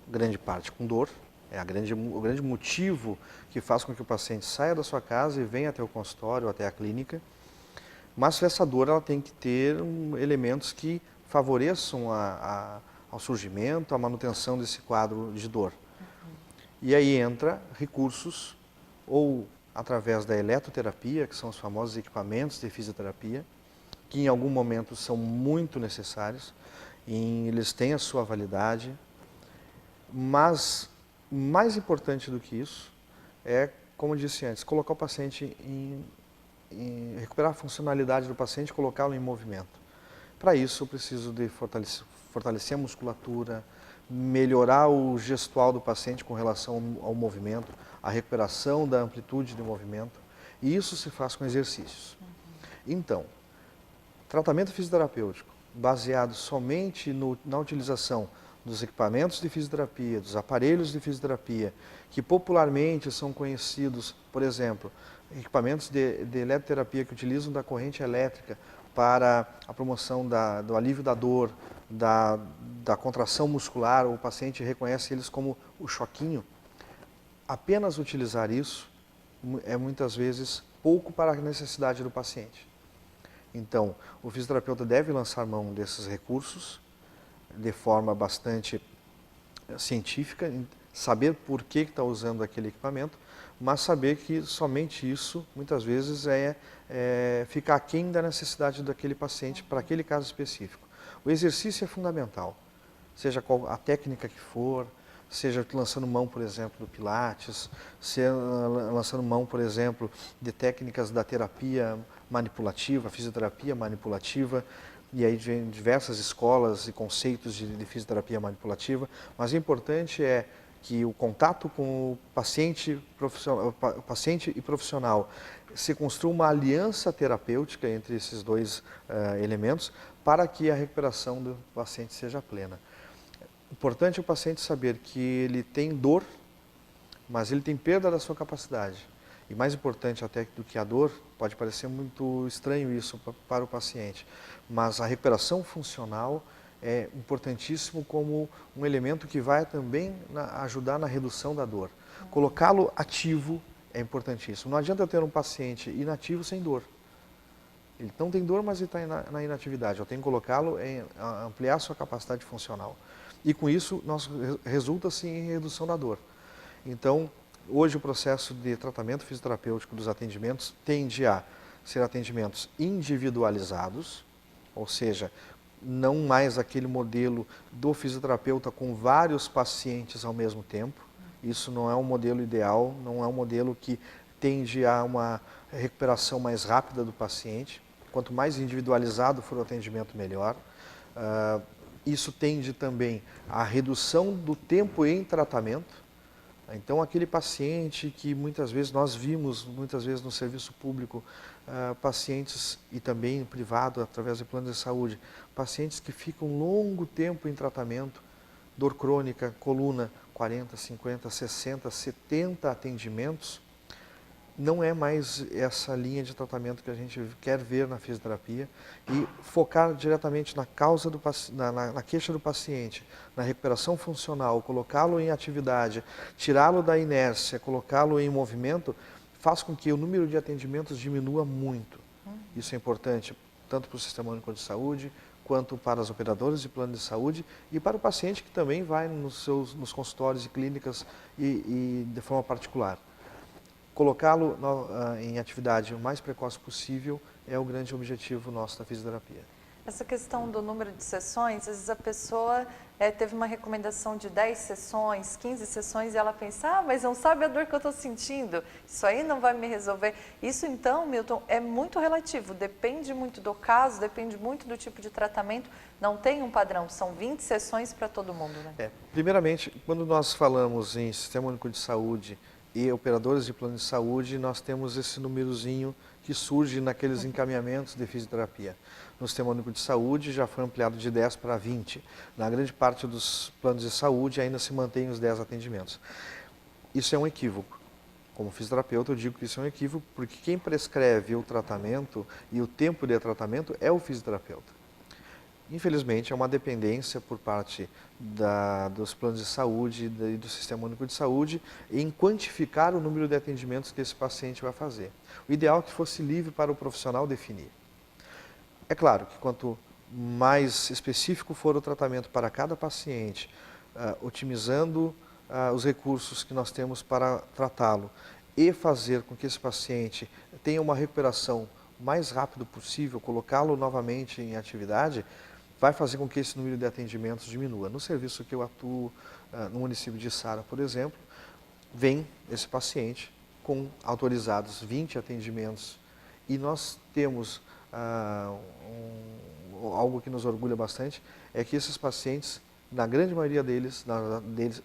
Speaker 3: grande parte com dor, é o grande motivo que faz com que o paciente saia da sua casa e venha até o consultório, até a clínica. Mas essa dor ela tem que ter elementos que favoreçam ao surgimento, à manutenção desse quadro de dor. E aí entra recursos ou através da eletroterapia, que são os famosos equipamentos de fisioterapia, que em algum momento são muito necessários, e eles têm a sua validade, mas mais importante do que isso é, como eu disse antes, colocar o paciente recuperar a funcionalidade do paciente, colocá-lo em movimento. Para isso eu preciso de fortalecer a musculatura, melhorar o gestual do paciente com relação ao movimento, a recuperação da amplitude do movimento, e isso se faz com exercícios. Então, tratamento fisioterapêutico baseado somente na utilização dos equipamentos de fisioterapia, dos aparelhos de fisioterapia, que popularmente são conhecidos, por exemplo, equipamentos de eletroterapia que utilizam da corrente elétrica para a promoção do alívio da dor, da contração muscular, o paciente reconhece eles como o choquinho. Apenas utilizar isso é muitas vezes pouco para a necessidade do paciente. Então, o fisioterapeuta deve lançar mão desses recursos de forma bastante científica, saber por que está usando aquele equipamento, mas saber que somente isso, muitas vezes, fica aquém da necessidade daquele paciente para aquele caso específico. O exercício é fundamental, seja qual a técnica que for, seja lançando mão, por exemplo, do Pilates, seja lançando mão, por exemplo, de técnicas da terapia manipulativa, fisioterapia manipulativa, e aí diversas escolas e conceitos de fisioterapia manipulativa, mas o importante é que o contato com o paciente e profissional se construa uma aliança terapêutica entre esses dois elementos para que a recuperação do paciente seja plena. Importante é o paciente saber que ele tem dor, mas ele tem perda da sua capacidade. E mais importante até do que a dor, pode parecer muito estranho isso para o paciente, mas a recuperação funcional é importantíssimo como um elemento que vai também ajudar na redução da dor. Colocá-lo ativo é importantíssimo. Não adianta ter um paciente inativo sem dor. Ele não tem dor, mas ele está na inatividade. Eu tenho que colocá-lo em ampliar a sua capacidade funcional. E com isso, resulta-se em redução da dor. Então, hoje o processo de tratamento fisioterapêutico dos atendimentos tende a ser atendimentos individualizados, ou seja, não mais aquele modelo do fisioterapeuta com vários pacientes ao mesmo tempo. Isso não é um modelo ideal, não é um modelo que tende a uma recuperação mais rápida do paciente. Quanto mais individualizado for o atendimento, melhor. Isso tende também à redução do tempo em tratamento. Então, aquele paciente que muitas vezes nós vimos, no serviço público, pacientes e também no privado, através de planos de saúde, pacientes que ficam longo tempo em tratamento, dor crônica, coluna, 40, 50, 60, 70 atendimentos, não é mais essa linha de tratamento que a gente quer ver na fisioterapia e focar diretamente na causa na queixa do paciente, na recuperação funcional, colocá-lo em atividade, tirá-lo da inércia, colocá-lo em movimento, faz com que o número de atendimentos diminua muito. Isso é importante tanto para o Sistema Único de Saúde, quanto para as operadoras de plano de saúde e para o paciente que também vai nos consultórios e clínicas e de forma particular. Colocá-lo em atividade o mais precoce possível é o grande objetivo nosso da fisioterapia.
Speaker 2: Essa questão do número de sessões, às vezes a pessoa teve uma recomendação de 10 sessões, 15 sessões e ela pensa, mas não sabe a dor que eu estou sentindo, isso aí não vai me resolver. Isso então, Milton, é muito relativo, depende muito do caso, depende muito do tipo de tratamento, não tem um padrão, são 20 sessões para todo mundo, né?
Speaker 3: Primeiramente, quando nós falamos em Sistema Único de Saúde e operadores de plano de saúde, nós temos esse númerozinho que surge naqueles encaminhamentos de fisioterapia. No Sistema Único de Saúde já foi ampliado de 10 para 20. Na grande parte dos planos de saúde ainda se mantém os 10 atendimentos. Isso é um equívoco. Como fisioterapeuta eu digo que isso é um equívoco porque quem prescreve o tratamento e o tempo de tratamento é o fisioterapeuta. Infelizmente, é uma dependência por parte dos planos de saúde e do Sistema Único de Saúde em quantificar o número de atendimentos que esse paciente vai fazer. O ideal é que fosse livre para o profissional definir. É claro que quanto mais específico for o tratamento para cada paciente, otimizando os recursos que nós temos para tratá-lo e fazer com que esse paciente tenha uma recuperação o mais rápido possível, colocá-lo novamente em atividade, vai fazer com que esse número de atendimentos diminua. No serviço que eu atuo, no município de Sara, por exemplo, vem esse paciente com autorizados 20 atendimentos e nós temos algo que nos orgulha bastante, é que esses pacientes, na grande maioria deles,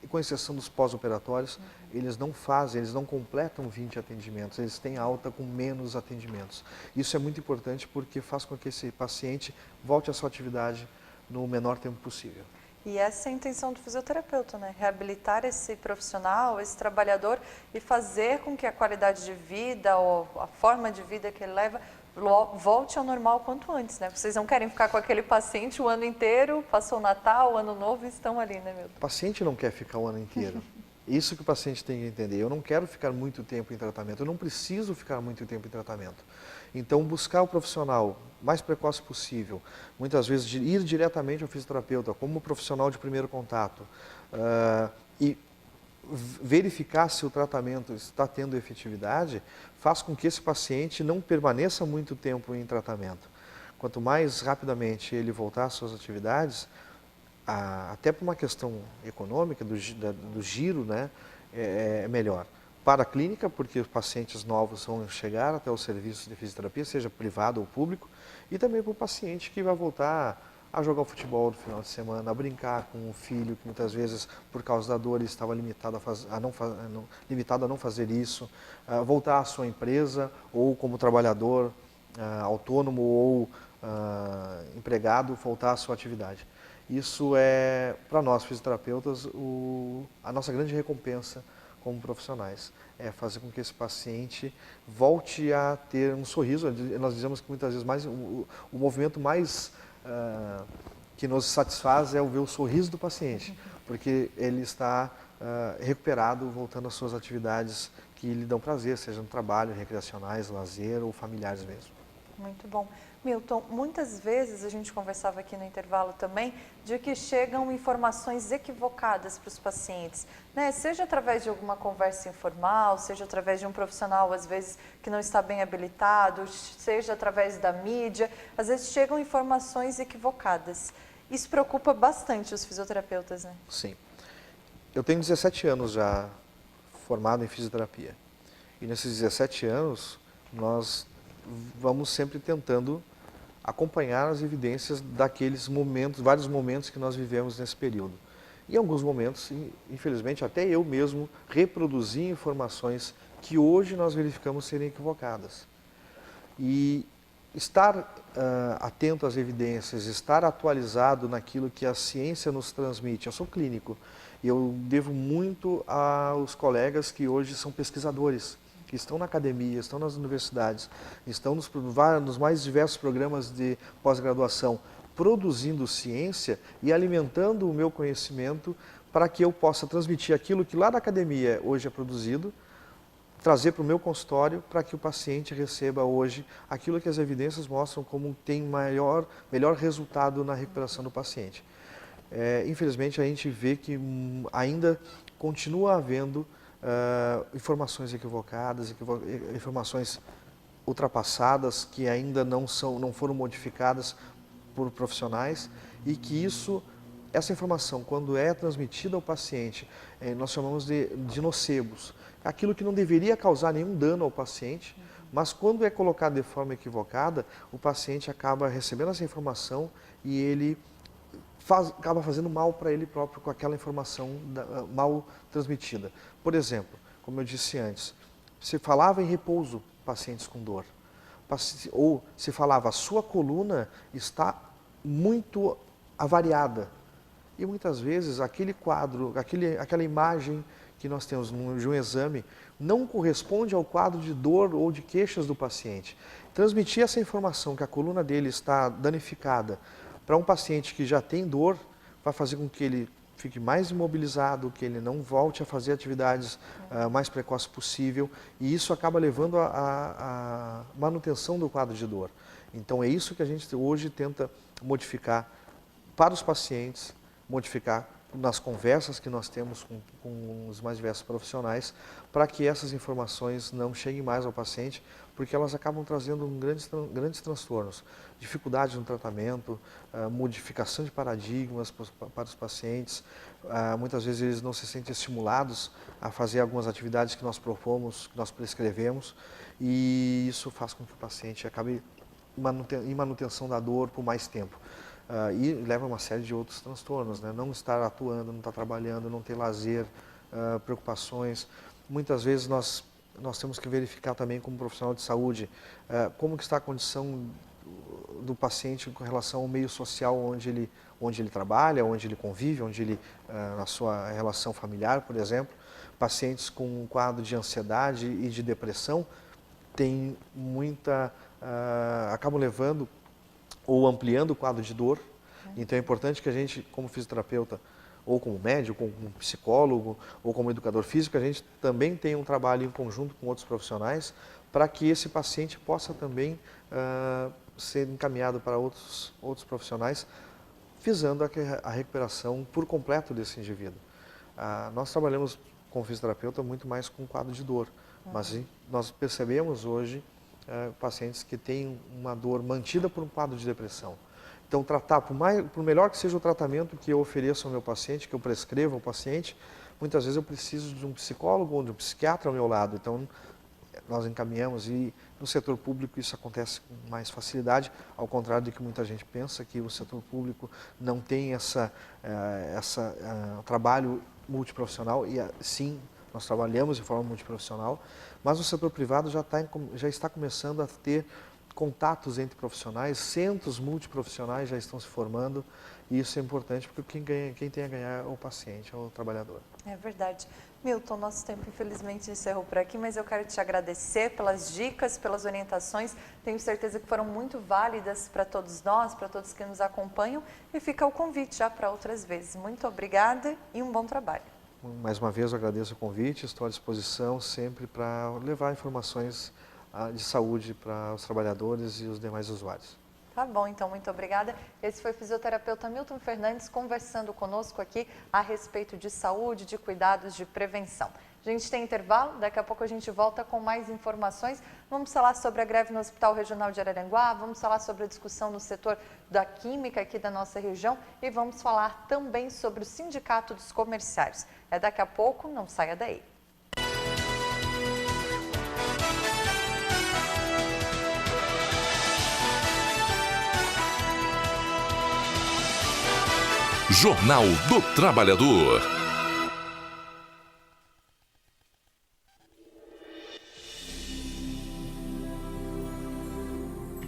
Speaker 3: com exceção dos pós-operatórios, eles não completam 20 atendimentos, eles têm alta com menos atendimentos. Isso é muito importante porque faz com que esse paciente volte à sua atividade no menor tempo possível.
Speaker 2: E essa é a intenção do fisioterapeuta, né? Reabilitar esse profissional, esse trabalhador e fazer com que a qualidade de vida ou a forma de vida que ele leva volte ao normal quanto antes, né? Vocês não querem ficar com aquele paciente o ano inteiro, passou o Natal, o Ano Novo e estão ali, né, Milton?
Speaker 3: O paciente não quer ficar o ano inteiro. Isso que o paciente tem que entender. Eu não quero ficar muito tempo em tratamento, eu não preciso ficar muito tempo em tratamento. Então, buscar o profissional o mais precoce possível, muitas vezes ir diretamente ao fisioterapeuta como profissional de primeiro contato e verificar se o tratamento está tendo efetividade, faz com que esse paciente não permaneça muito tempo em tratamento. Quanto mais rapidamente ele voltar às suas atividades, até por uma questão econômica, do giro, né, é melhor. Para a clínica, porque os pacientes novos vão chegar até o serviço de fisioterapia, seja privado ou público, e também para o paciente que vai voltar a jogar o futebol no final de semana, a brincar com o filho, que muitas vezes, por causa da dor, ele estava limitado a não fazer isso, voltar à sua empresa, ou como trabalhador autônomo ou empregado, voltar à sua atividade. Isso é, para nós fisioterapeutas, a nossa grande recompensa como profissionais. É fazer com que esse paciente volte a ter um sorriso. Nós dizemos que muitas vezes o movimento mais que nos satisfaz é ver o sorriso do paciente, porque ele está recuperado, voltando às suas atividades que lhe dão prazer, seja no trabalho, recreacionais, lazer ou familiares mesmo.
Speaker 2: Muito bom. Milton, muitas vezes a gente conversava aqui no intervalo também de que chegam informações equivocadas para os pacientes, né? Seja através de alguma conversa informal, seja através de um profissional, às vezes, que não está bem habilitado, seja através da mídia, às vezes chegam informações equivocadas. Isso preocupa bastante os fisioterapeutas, né?
Speaker 3: Sim. Eu tenho 17 anos já formado em fisioterapia. E nesses 17 anos, nós vamos sempre tentando acompanhar as evidências daqueles momentos, vários momentos que nós vivemos nesse período. E em alguns momentos, infelizmente, até eu mesmo reproduzi informações que hoje nós verificamos serem equivocadas. E estar atento às evidências, estar atualizado naquilo que a ciência nos transmite. Eu sou clínico e eu devo muito aos colegas que hoje são pesquisadores, que estão na academia, estão nas universidades, estão nos mais diversos programas de pós-graduação, produzindo ciência e alimentando o meu conhecimento para que eu possa transmitir aquilo que lá da academia hoje é produzido, trazer para o meu consultório para que o paciente receba hoje aquilo que as evidências mostram como tem melhor resultado na recuperação do paciente. Infelizmente, a gente vê que ainda continua havendo informações equivocadas, informações ultrapassadas que ainda não foram modificadas por profissionais e que essa informação, quando é transmitida ao paciente, nós chamamos de nocebos. Aquilo que não deveria causar nenhum dano ao paciente, mas quando é colocado de forma equivocada, o paciente acaba recebendo essa informação e ele acaba fazendo mal para ele próprio com aquela informação mal transmitida. Por exemplo, como eu disse antes, se falava em repouso, pacientes com dor. Ou se falava, a sua coluna está muito avariada. E muitas vezes aquele quadro, aquela imagem que nós temos de um exame não corresponde ao quadro de dor ou de queixas do paciente. Transmitir essa informação que a coluna dele está danificada para um paciente que já tem dor vai fazer com que ele fique mais imobilizado, que ele não volte a fazer atividades mais precoce possível, e isso acaba levando à manutenção do quadro de dor. Então é isso que a gente hoje tenta modificar para os pacientes, modificar nas conversas que nós temos com os mais diversos profissionais, para que essas informações não cheguem mais ao paciente, porque elas acabam trazendo grandes transtornos, dificuldades no tratamento, modificação de paradigmas para os pacientes. Muitas vezes eles não se sentem estimulados a fazer algumas atividades que nós propomos, que nós prescrevemos, e isso faz com que o paciente acabe em manutenção da dor por mais tempo. E leva a uma série de outros transtornos, né? Não estar atuando, não estar trabalhando, não ter lazer, preocupações. Muitas vezes nós temos que verificar também como profissional de saúde como que está a condição do paciente com relação ao meio social onde ele trabalha, onde ele convive, na sua relação familiar, por exemplo. Pacientes com um quadro de ansiedade e de depressão acabam levando ou ampliando o quadro de dor. Então é importante que a gente, como fisioterapeuta, ou como médico, ou como psicólogo, ou como educador físico, a gente também tenha um trabalho em conjunto com outros profissionais para que esse paciente possa também ser encaminhado para outros profissionais, visando a recuperação por completo desse indivíduo. Nós trabalhamos como fisioterapeuta muito mais com quadro de dor, mas nós percebemos hoje pacientes que têm uma dor mantida por um quadro de depressão. Então, tratar, por melhor que seja o tratamento que eu ofereço ao meu paciente, que eu prescrevo ao paciente, muitas vezes eu preciso de um psicólogo ou de um psiquiatra ao meu lado. Então, nós encaminhamos, e no setor público isso acontece com mais facilidade, ao contrário do que muita gente pensa, que o setor público não tem trabalho multiprofissional, e sim, nós trabalhamos de forma multiprofissional, mas o setor privado já está começando a ter contatos entre profissionais, centros multiprofissionais já estão se formando, e isso é importante porque quem tem a ganhar é o paciente, é o trabalhador.
Speaker 2: É verdade. Milton, nosso tempo infelizmente encerrou por aqui, mas eu quero te agradecer pelas dicas, pelas orientações. Tenho certeza que foram muito válidas para todos nós, para todos que nos acompanham, e fica o convite já para outras vezes. Muito obrigada e um bom trabalho.
Speaker 3: Mais uma vez eu agradeço o convite, estou à disposição sempre para levar informações de saúde para os trabalhadores e os demais usuários.
Speaker 2: Tá bom, então, muito obrigada. Esse foi o fisioterapeuta Milton Fernandes conversando conosco aqui a respeito de saúde, de cuidados de prevenção. A gente tem intervalo, daqui a pouco a gente volta com mais informações. Vamos falar sobre a greve no Hospital Regional de Araranguá, vamos falar sobre a discussão no setor da química aqui da nossa região e vamos falar também sobre o Sindicato dos Comerciários. É daqui a pouco, não saia daí.
Speaker 1: Jornal do Trabalhador.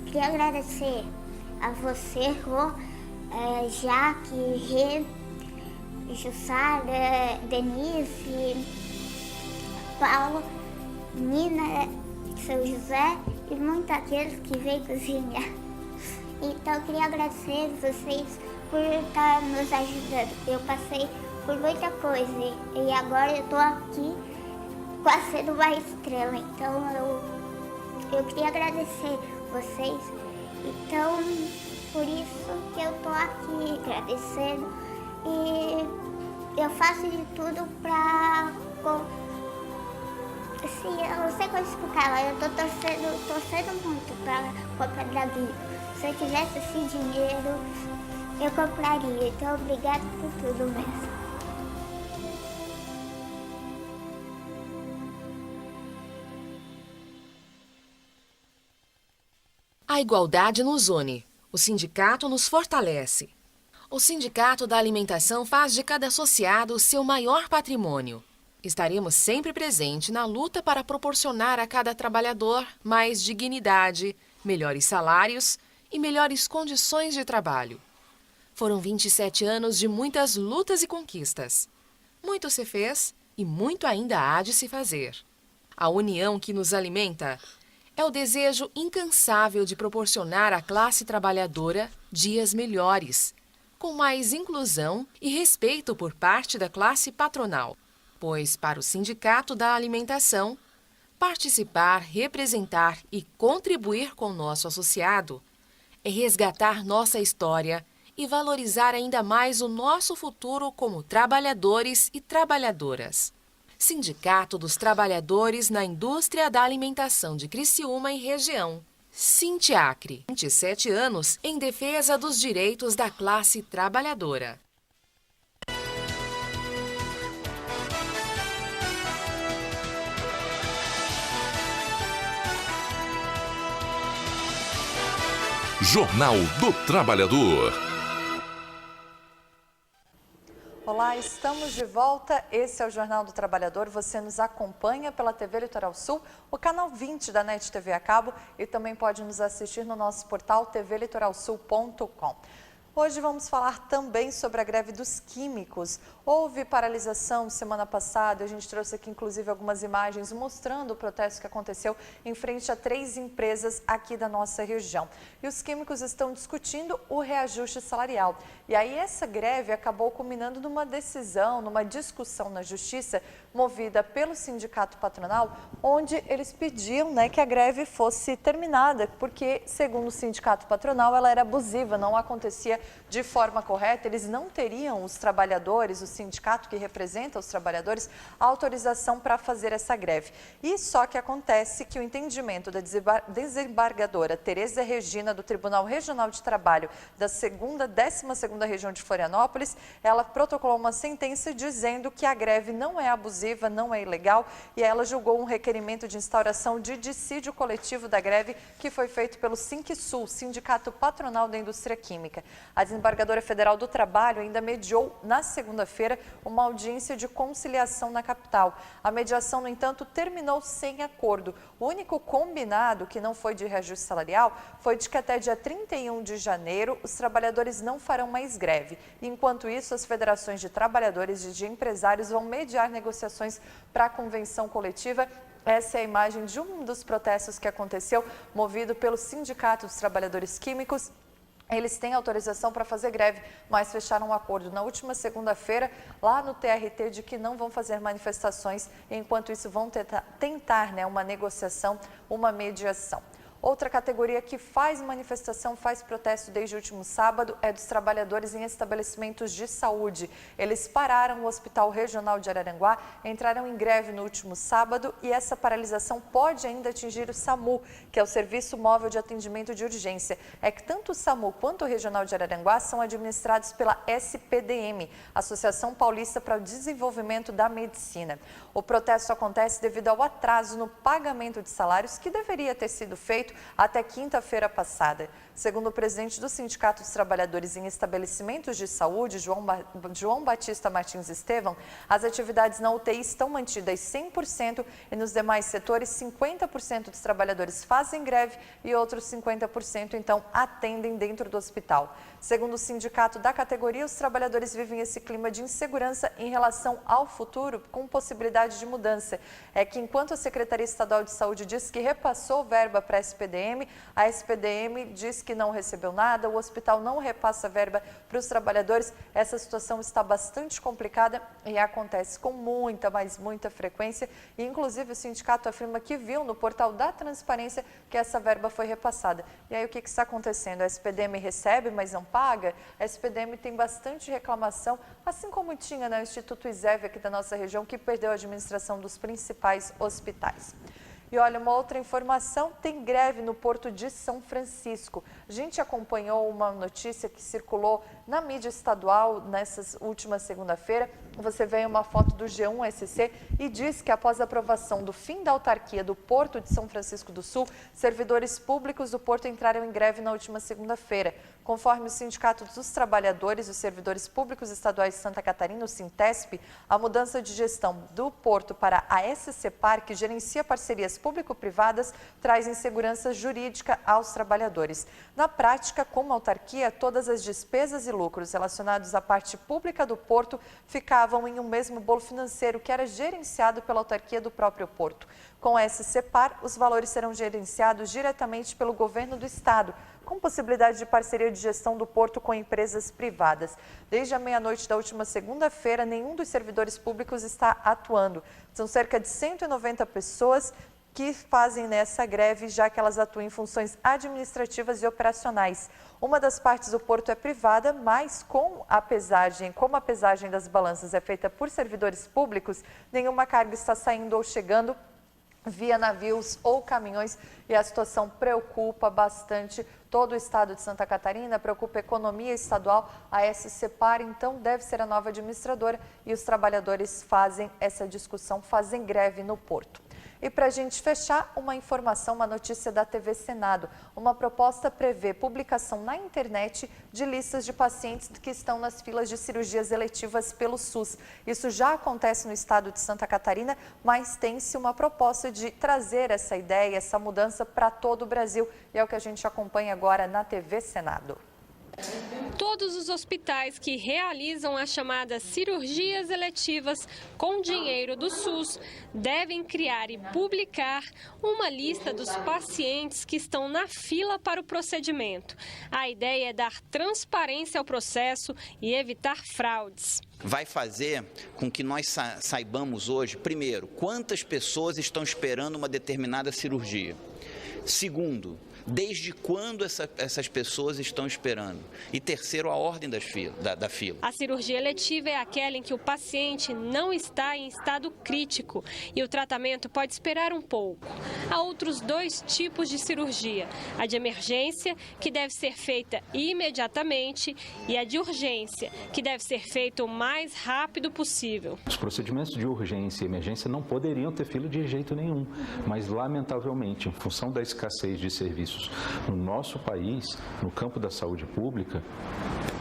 Speaker 4: Queria agradecer a você, Rô, Jaque, Rê, Jussara, Denise, Paulo, Nina, São José e muitos aqueles que veio cozinhar. Então, eu queria agradecer vocês por estar nos ajudando. Eu passei por muita coisa e agora eu estou aqui quase sendo uma estrela. Então eu queria agradecer vocês. Então, por isso que eu estou aqui agradecendo. E eu faço de tudo para... Assim, eu não sei como explicar, mas eu estou torcendo muito para a Copa da Vida. Se eu tivesse esse dinheiro, eu compraria. Então, obrigado por tudo mesmo.
Speaker 5: A igualdade nos une. O sindicato nos fortalece. O Sindicato da Alimentação faz de cada associado o seu maior patrimônio. Estaremos sempre presentes na luta para proporcionar a cada trabalhador mais dignidade, melhores salários e melhores condições de trabalho. Foram 27 anos de muitas lutas e conquistas. Muito se fez e muito ainda há de se fazer. A união que nos alimenta é o desejo incansável de proporcionar à classe trabalhadora dias melhores, com mais inclusão e respeito por parte da classe patronal. Pois, para o Sindicato da Alimentação, participar, representar e contribuir com o nosso associado é resgatar nossa história e valorizar ainda mais o nosso futuro como trabalhadores e trabalhadoras. Sindicato dos Trabalhadores na Indústria da Alimentação de Criciúma e Região. Sindiacre, 27 anos em defesa dos direitos da classe trabalhadora.
Speaker 6: Jornal do Trabalhador.
Speaker 2: Olá, estamos de volta. Esse é o Jornal do Trabalhador. Você nos acompanha pela TV Litoral Sul, o canal 20 da NET TV a cabo e também pode nos assistir no nosso portal tvlitoralsul.com. Hoje vamos falar também sobre a greve dos químicos. Houve paralisação semana passada, a gente trouxe aqui inclusive algumas imagens mostrando o protesto que aconteceu em frente a 3 empresas aqui da nossa região. E os químicos estão discutindo o reajuste salarial. E aí essa greve acabou culminando numa decisão, numa discussão na Justiça, movida pelo sindicato patronal, onde eles pediam, que a greve fosse terminada, porque, segundo o sindicato patronal, ela era abusiva, não acontecia de forma correta, eles não teriam, os trabalhadores, o sindicato que representa os trabalhadores, a autorização para fazer essa greve. E só que acontece que o entendimento da desembargadora Tereza Regina, do Tribunal Regional de Trabalho da 12ª Região de Florianópolis, ela protocolou uma sentença dizendo que a greve não é abusiva, não é ilegal, e ela julgou um requerimento de instauração de dissídio coletivo da greve que foi feito pelo Sindisul, Sindicato Patronal da Indústria Química. A desembargadora federal do Trabalho ainda mediou na segunda-feira uma audiência de conciliação na capital. A mediação, no entanto, terminou sem acordo. O único combinado, que não foi de reajuste salarial, foi de que até dia 31 de janeiro os trabalhadores não farão mais greve. Enquanto isso, as federações de trabalhadores e de empresários vão mediar negociações para a convenção coletiva. Essa é a imagem de um dos protestos que aconteceu, movido pelo Sindicato dos Trabalhadores Químicos. Eles têm autorização para fazer greve, mas fecharam um acordo na última segunda-feira, lá no TRT, de que não vão fazer manifestações, enquanto isso vão tentar uma negociação, uma mediação. Outra categoria que faz manifestação, faz protesto desde o último sábado é dos trabalhadores em estabelecimentos de saúde. Eles pararam o Hospital Regional de Araranguá, entraram em greve no último sábado e essa paralisação pode ainda atingir o SAMU, que é o Serviço Móvel de Atendimento de Urgência. É que tanto o SAMU quanto o Regional de Araranguá são administrados pela SPDM, Associação Paulista para o Desenvolvimento da Medicina. O protesto acontece devido ao atraso no pagamento de salários que deveria ter sido feito até quinta-feira passada. Segundo o presidente do Sindicato dos Trabalhadores em Estabelecimentos de Saúde, João Batista Martins Estevão, as atividades na UTI estão mantidas 100% e nos demais setores 50% dos trabalhadores fazem greve e outros 50% então atendem dentro do hospital. Segundo o sindicato da categoria, os trabalhadores vivem esse clima de insegurança em relação ao futuro, com possibilidade de mudança. É que enquanto a Secretaria Estadual de Saúde diz que repassou verba para a SPDM diz que não recebeu nada, o hospital não repassa verba para os trabalhadores. Essa situação está bastante complicada e acontece com muita, mas muita frequência. E, inclusive, o sindicato afirma que viu no portal da Transparência que essa verba foi repassada. E aí, o que está acontecendo? A SPDM recebe, mas não paga? A SPDM tem bastante reclamação, assim como tinha no Instituto ISEV aqui da nossa região, que perdeu a administração dos principais hospitais. E olha, uma outra informação, tem greve no Porto de São Francisco. A gente acompanhou uma notícia que circulou na mídia estadual nessa última segunda-feira. Você vê uma foto do G1SC e diz que após a aprovação do fim da autarquia do Porto de São Francisco do Sul, servidores públicos do Porto entraram em greve na última segunda-feira. Conforme o Sindicato dos Trabalhadores e os Servidores Públicos Estaduais de Santa Catarina, o Sintesp, a mudança de gestão do porto para a SCPar, que gerencia parcerias público-privadas, traz insegurança jurídica aos trabalhadores. Na prática, como autarquia, todas as despesas e lucros relacionados à parte pública do porto ficavam em um mesmo bolo financeiro que era gerenciado pela autarquia do próprio porto. Com a SCPar, os valores serão gerenciados diretamente pelo governo do estado, com possibilidade de parceria de gestão do porto com empresas privadas. Desde a meia-noite da última segunda-feira, nenhum dos servidores públicos está atuando. São cerca de 190 pessoas que fazem nessa greve, já que elas atuam em funções administrativas e operacionais. Uma das partes do porto é privada, mas como a pesagem das balanças é feita por servidores públicos, nenhuma carga está saindo ou chegando via navios ou caminhões, e a situação preocupa bastante todo o estado de Santa Catarina, preocupa a economia estadual. A SCPar, então, deve ser a nova administradora, e os trabalhadores fazem essa discussão, fazem greve no porto. E para a gente fechar, uma informação, uma notícia da TV Senado. Uma proposta prevê publicação na internet de listas de pacientes que estão nas filas de cirurgias eletivas pelo SUS. Isso já acontece no estado de Santa Catarina, mas tem-se uma proposta de trazer essa ideia, essa mudança para todo o Brasil. E é o que a gente acompanha agora na TV Senado.
Speaker 7: Todos os hospitais que realizam as chamadas cirurgias eletivas com dinheiro do SUS devem criar e publicar uma lista dos pacientes que estão na fila para o procedimento. A ideia é dar transparência ao processo e evitar fraudes.
Speaker 8: Vai fazer com que nós saibamos hoje, primeiro, quantas pessoas estão esperando uma determinada cirurgia. Segundo, desde quando essas pessoas estão esperando. E terceiro, a ordem da fila. A
Speaker 7: cirurgia eletiva é aquela em que o paciente não está em estado crítico e o tratamento pode esperar um pouco. Há outros dois tipos de cirurgia: a de emergência, que deve ser feita imediatamente, e a de urgência, que deve ser feita o mais rápido possível.
Speaker 9: Os procedimentos de urgência e emergência não poderiam ter fila de jeito nenhum, mas lamentavelmente, em função da escassez de serviços no nosso país, no campo da saúde pública,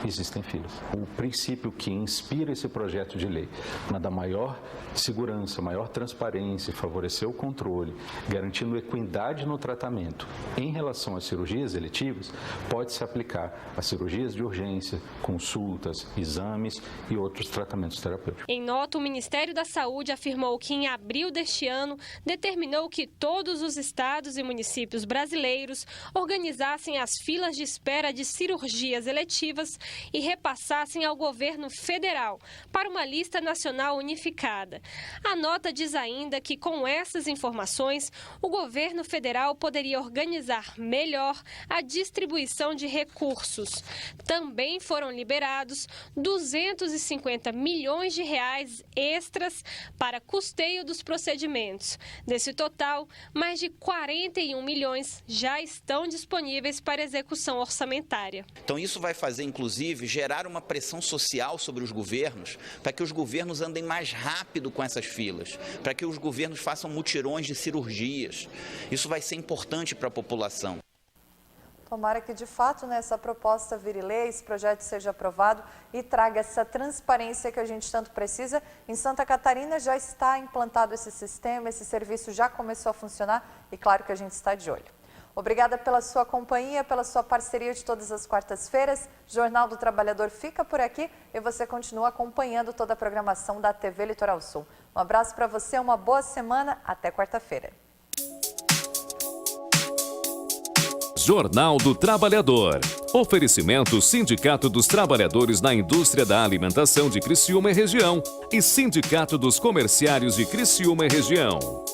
Speaker 9: existem filas. O princípio que inspira esse projeto de lei, na da maior segurança, maior transparência, favorecer o controle, garantindo equidade no tratamento em relação às cirurgias eletivas, pode se aplicar a cirurgias de urgência, consultas, exames e outros tratamentos terapêuticos.
Speaker 7: Em nota, o Ministério da Saúde afirmou que em abril deste ano determinou que todos os estados e municípios brasileiros organizassem as filas de espera de cirurgias eletivas e repassassem ao governo federal para uma lista nacional unificada. A nota diz ainda que, com essas informações, o governo federal poderia organizar melhor a distribuição de recursos. Também foram liberados 250 milhões de reais extras para custeio dos procedimentos. Desse total, mais de 41 milhões já estão disponíveis para execução orçamentária.
Speaker 8: Então isso vai fazer, inclusive, gerar uma pressão social sobre os governos, para que os governos andem mais rápido com essas filas, para que os governos façam mutirões de cirurgias. Isso vai ser importante para a população.
Speaker 2: Tomara que, de fato, essa proposta vire lei, esse projeto seja aprovado e traga essa transparência que a gente tanto precisa. Em Santa Catarina já está implantado esse sistema, esse serviço já começou a funcionar e claro que a gente está de olho. Obrigada pela sua companhia, pela sua parceria de todas as quartas-feiras. Jornal do Trabalhador fica por aqui e você continua acompanhando toda a programação da TV Litoral Sul. Um abraço para você, uma boa semana, até quarta-feira.
Speaker 1: Jornal do Trabalhador. Oferecimento Sindicato dos Trabalhadores na Indústria da Alimentação de Criciúma e Região e Sindicato dos Comerciários de Criciúma e Região.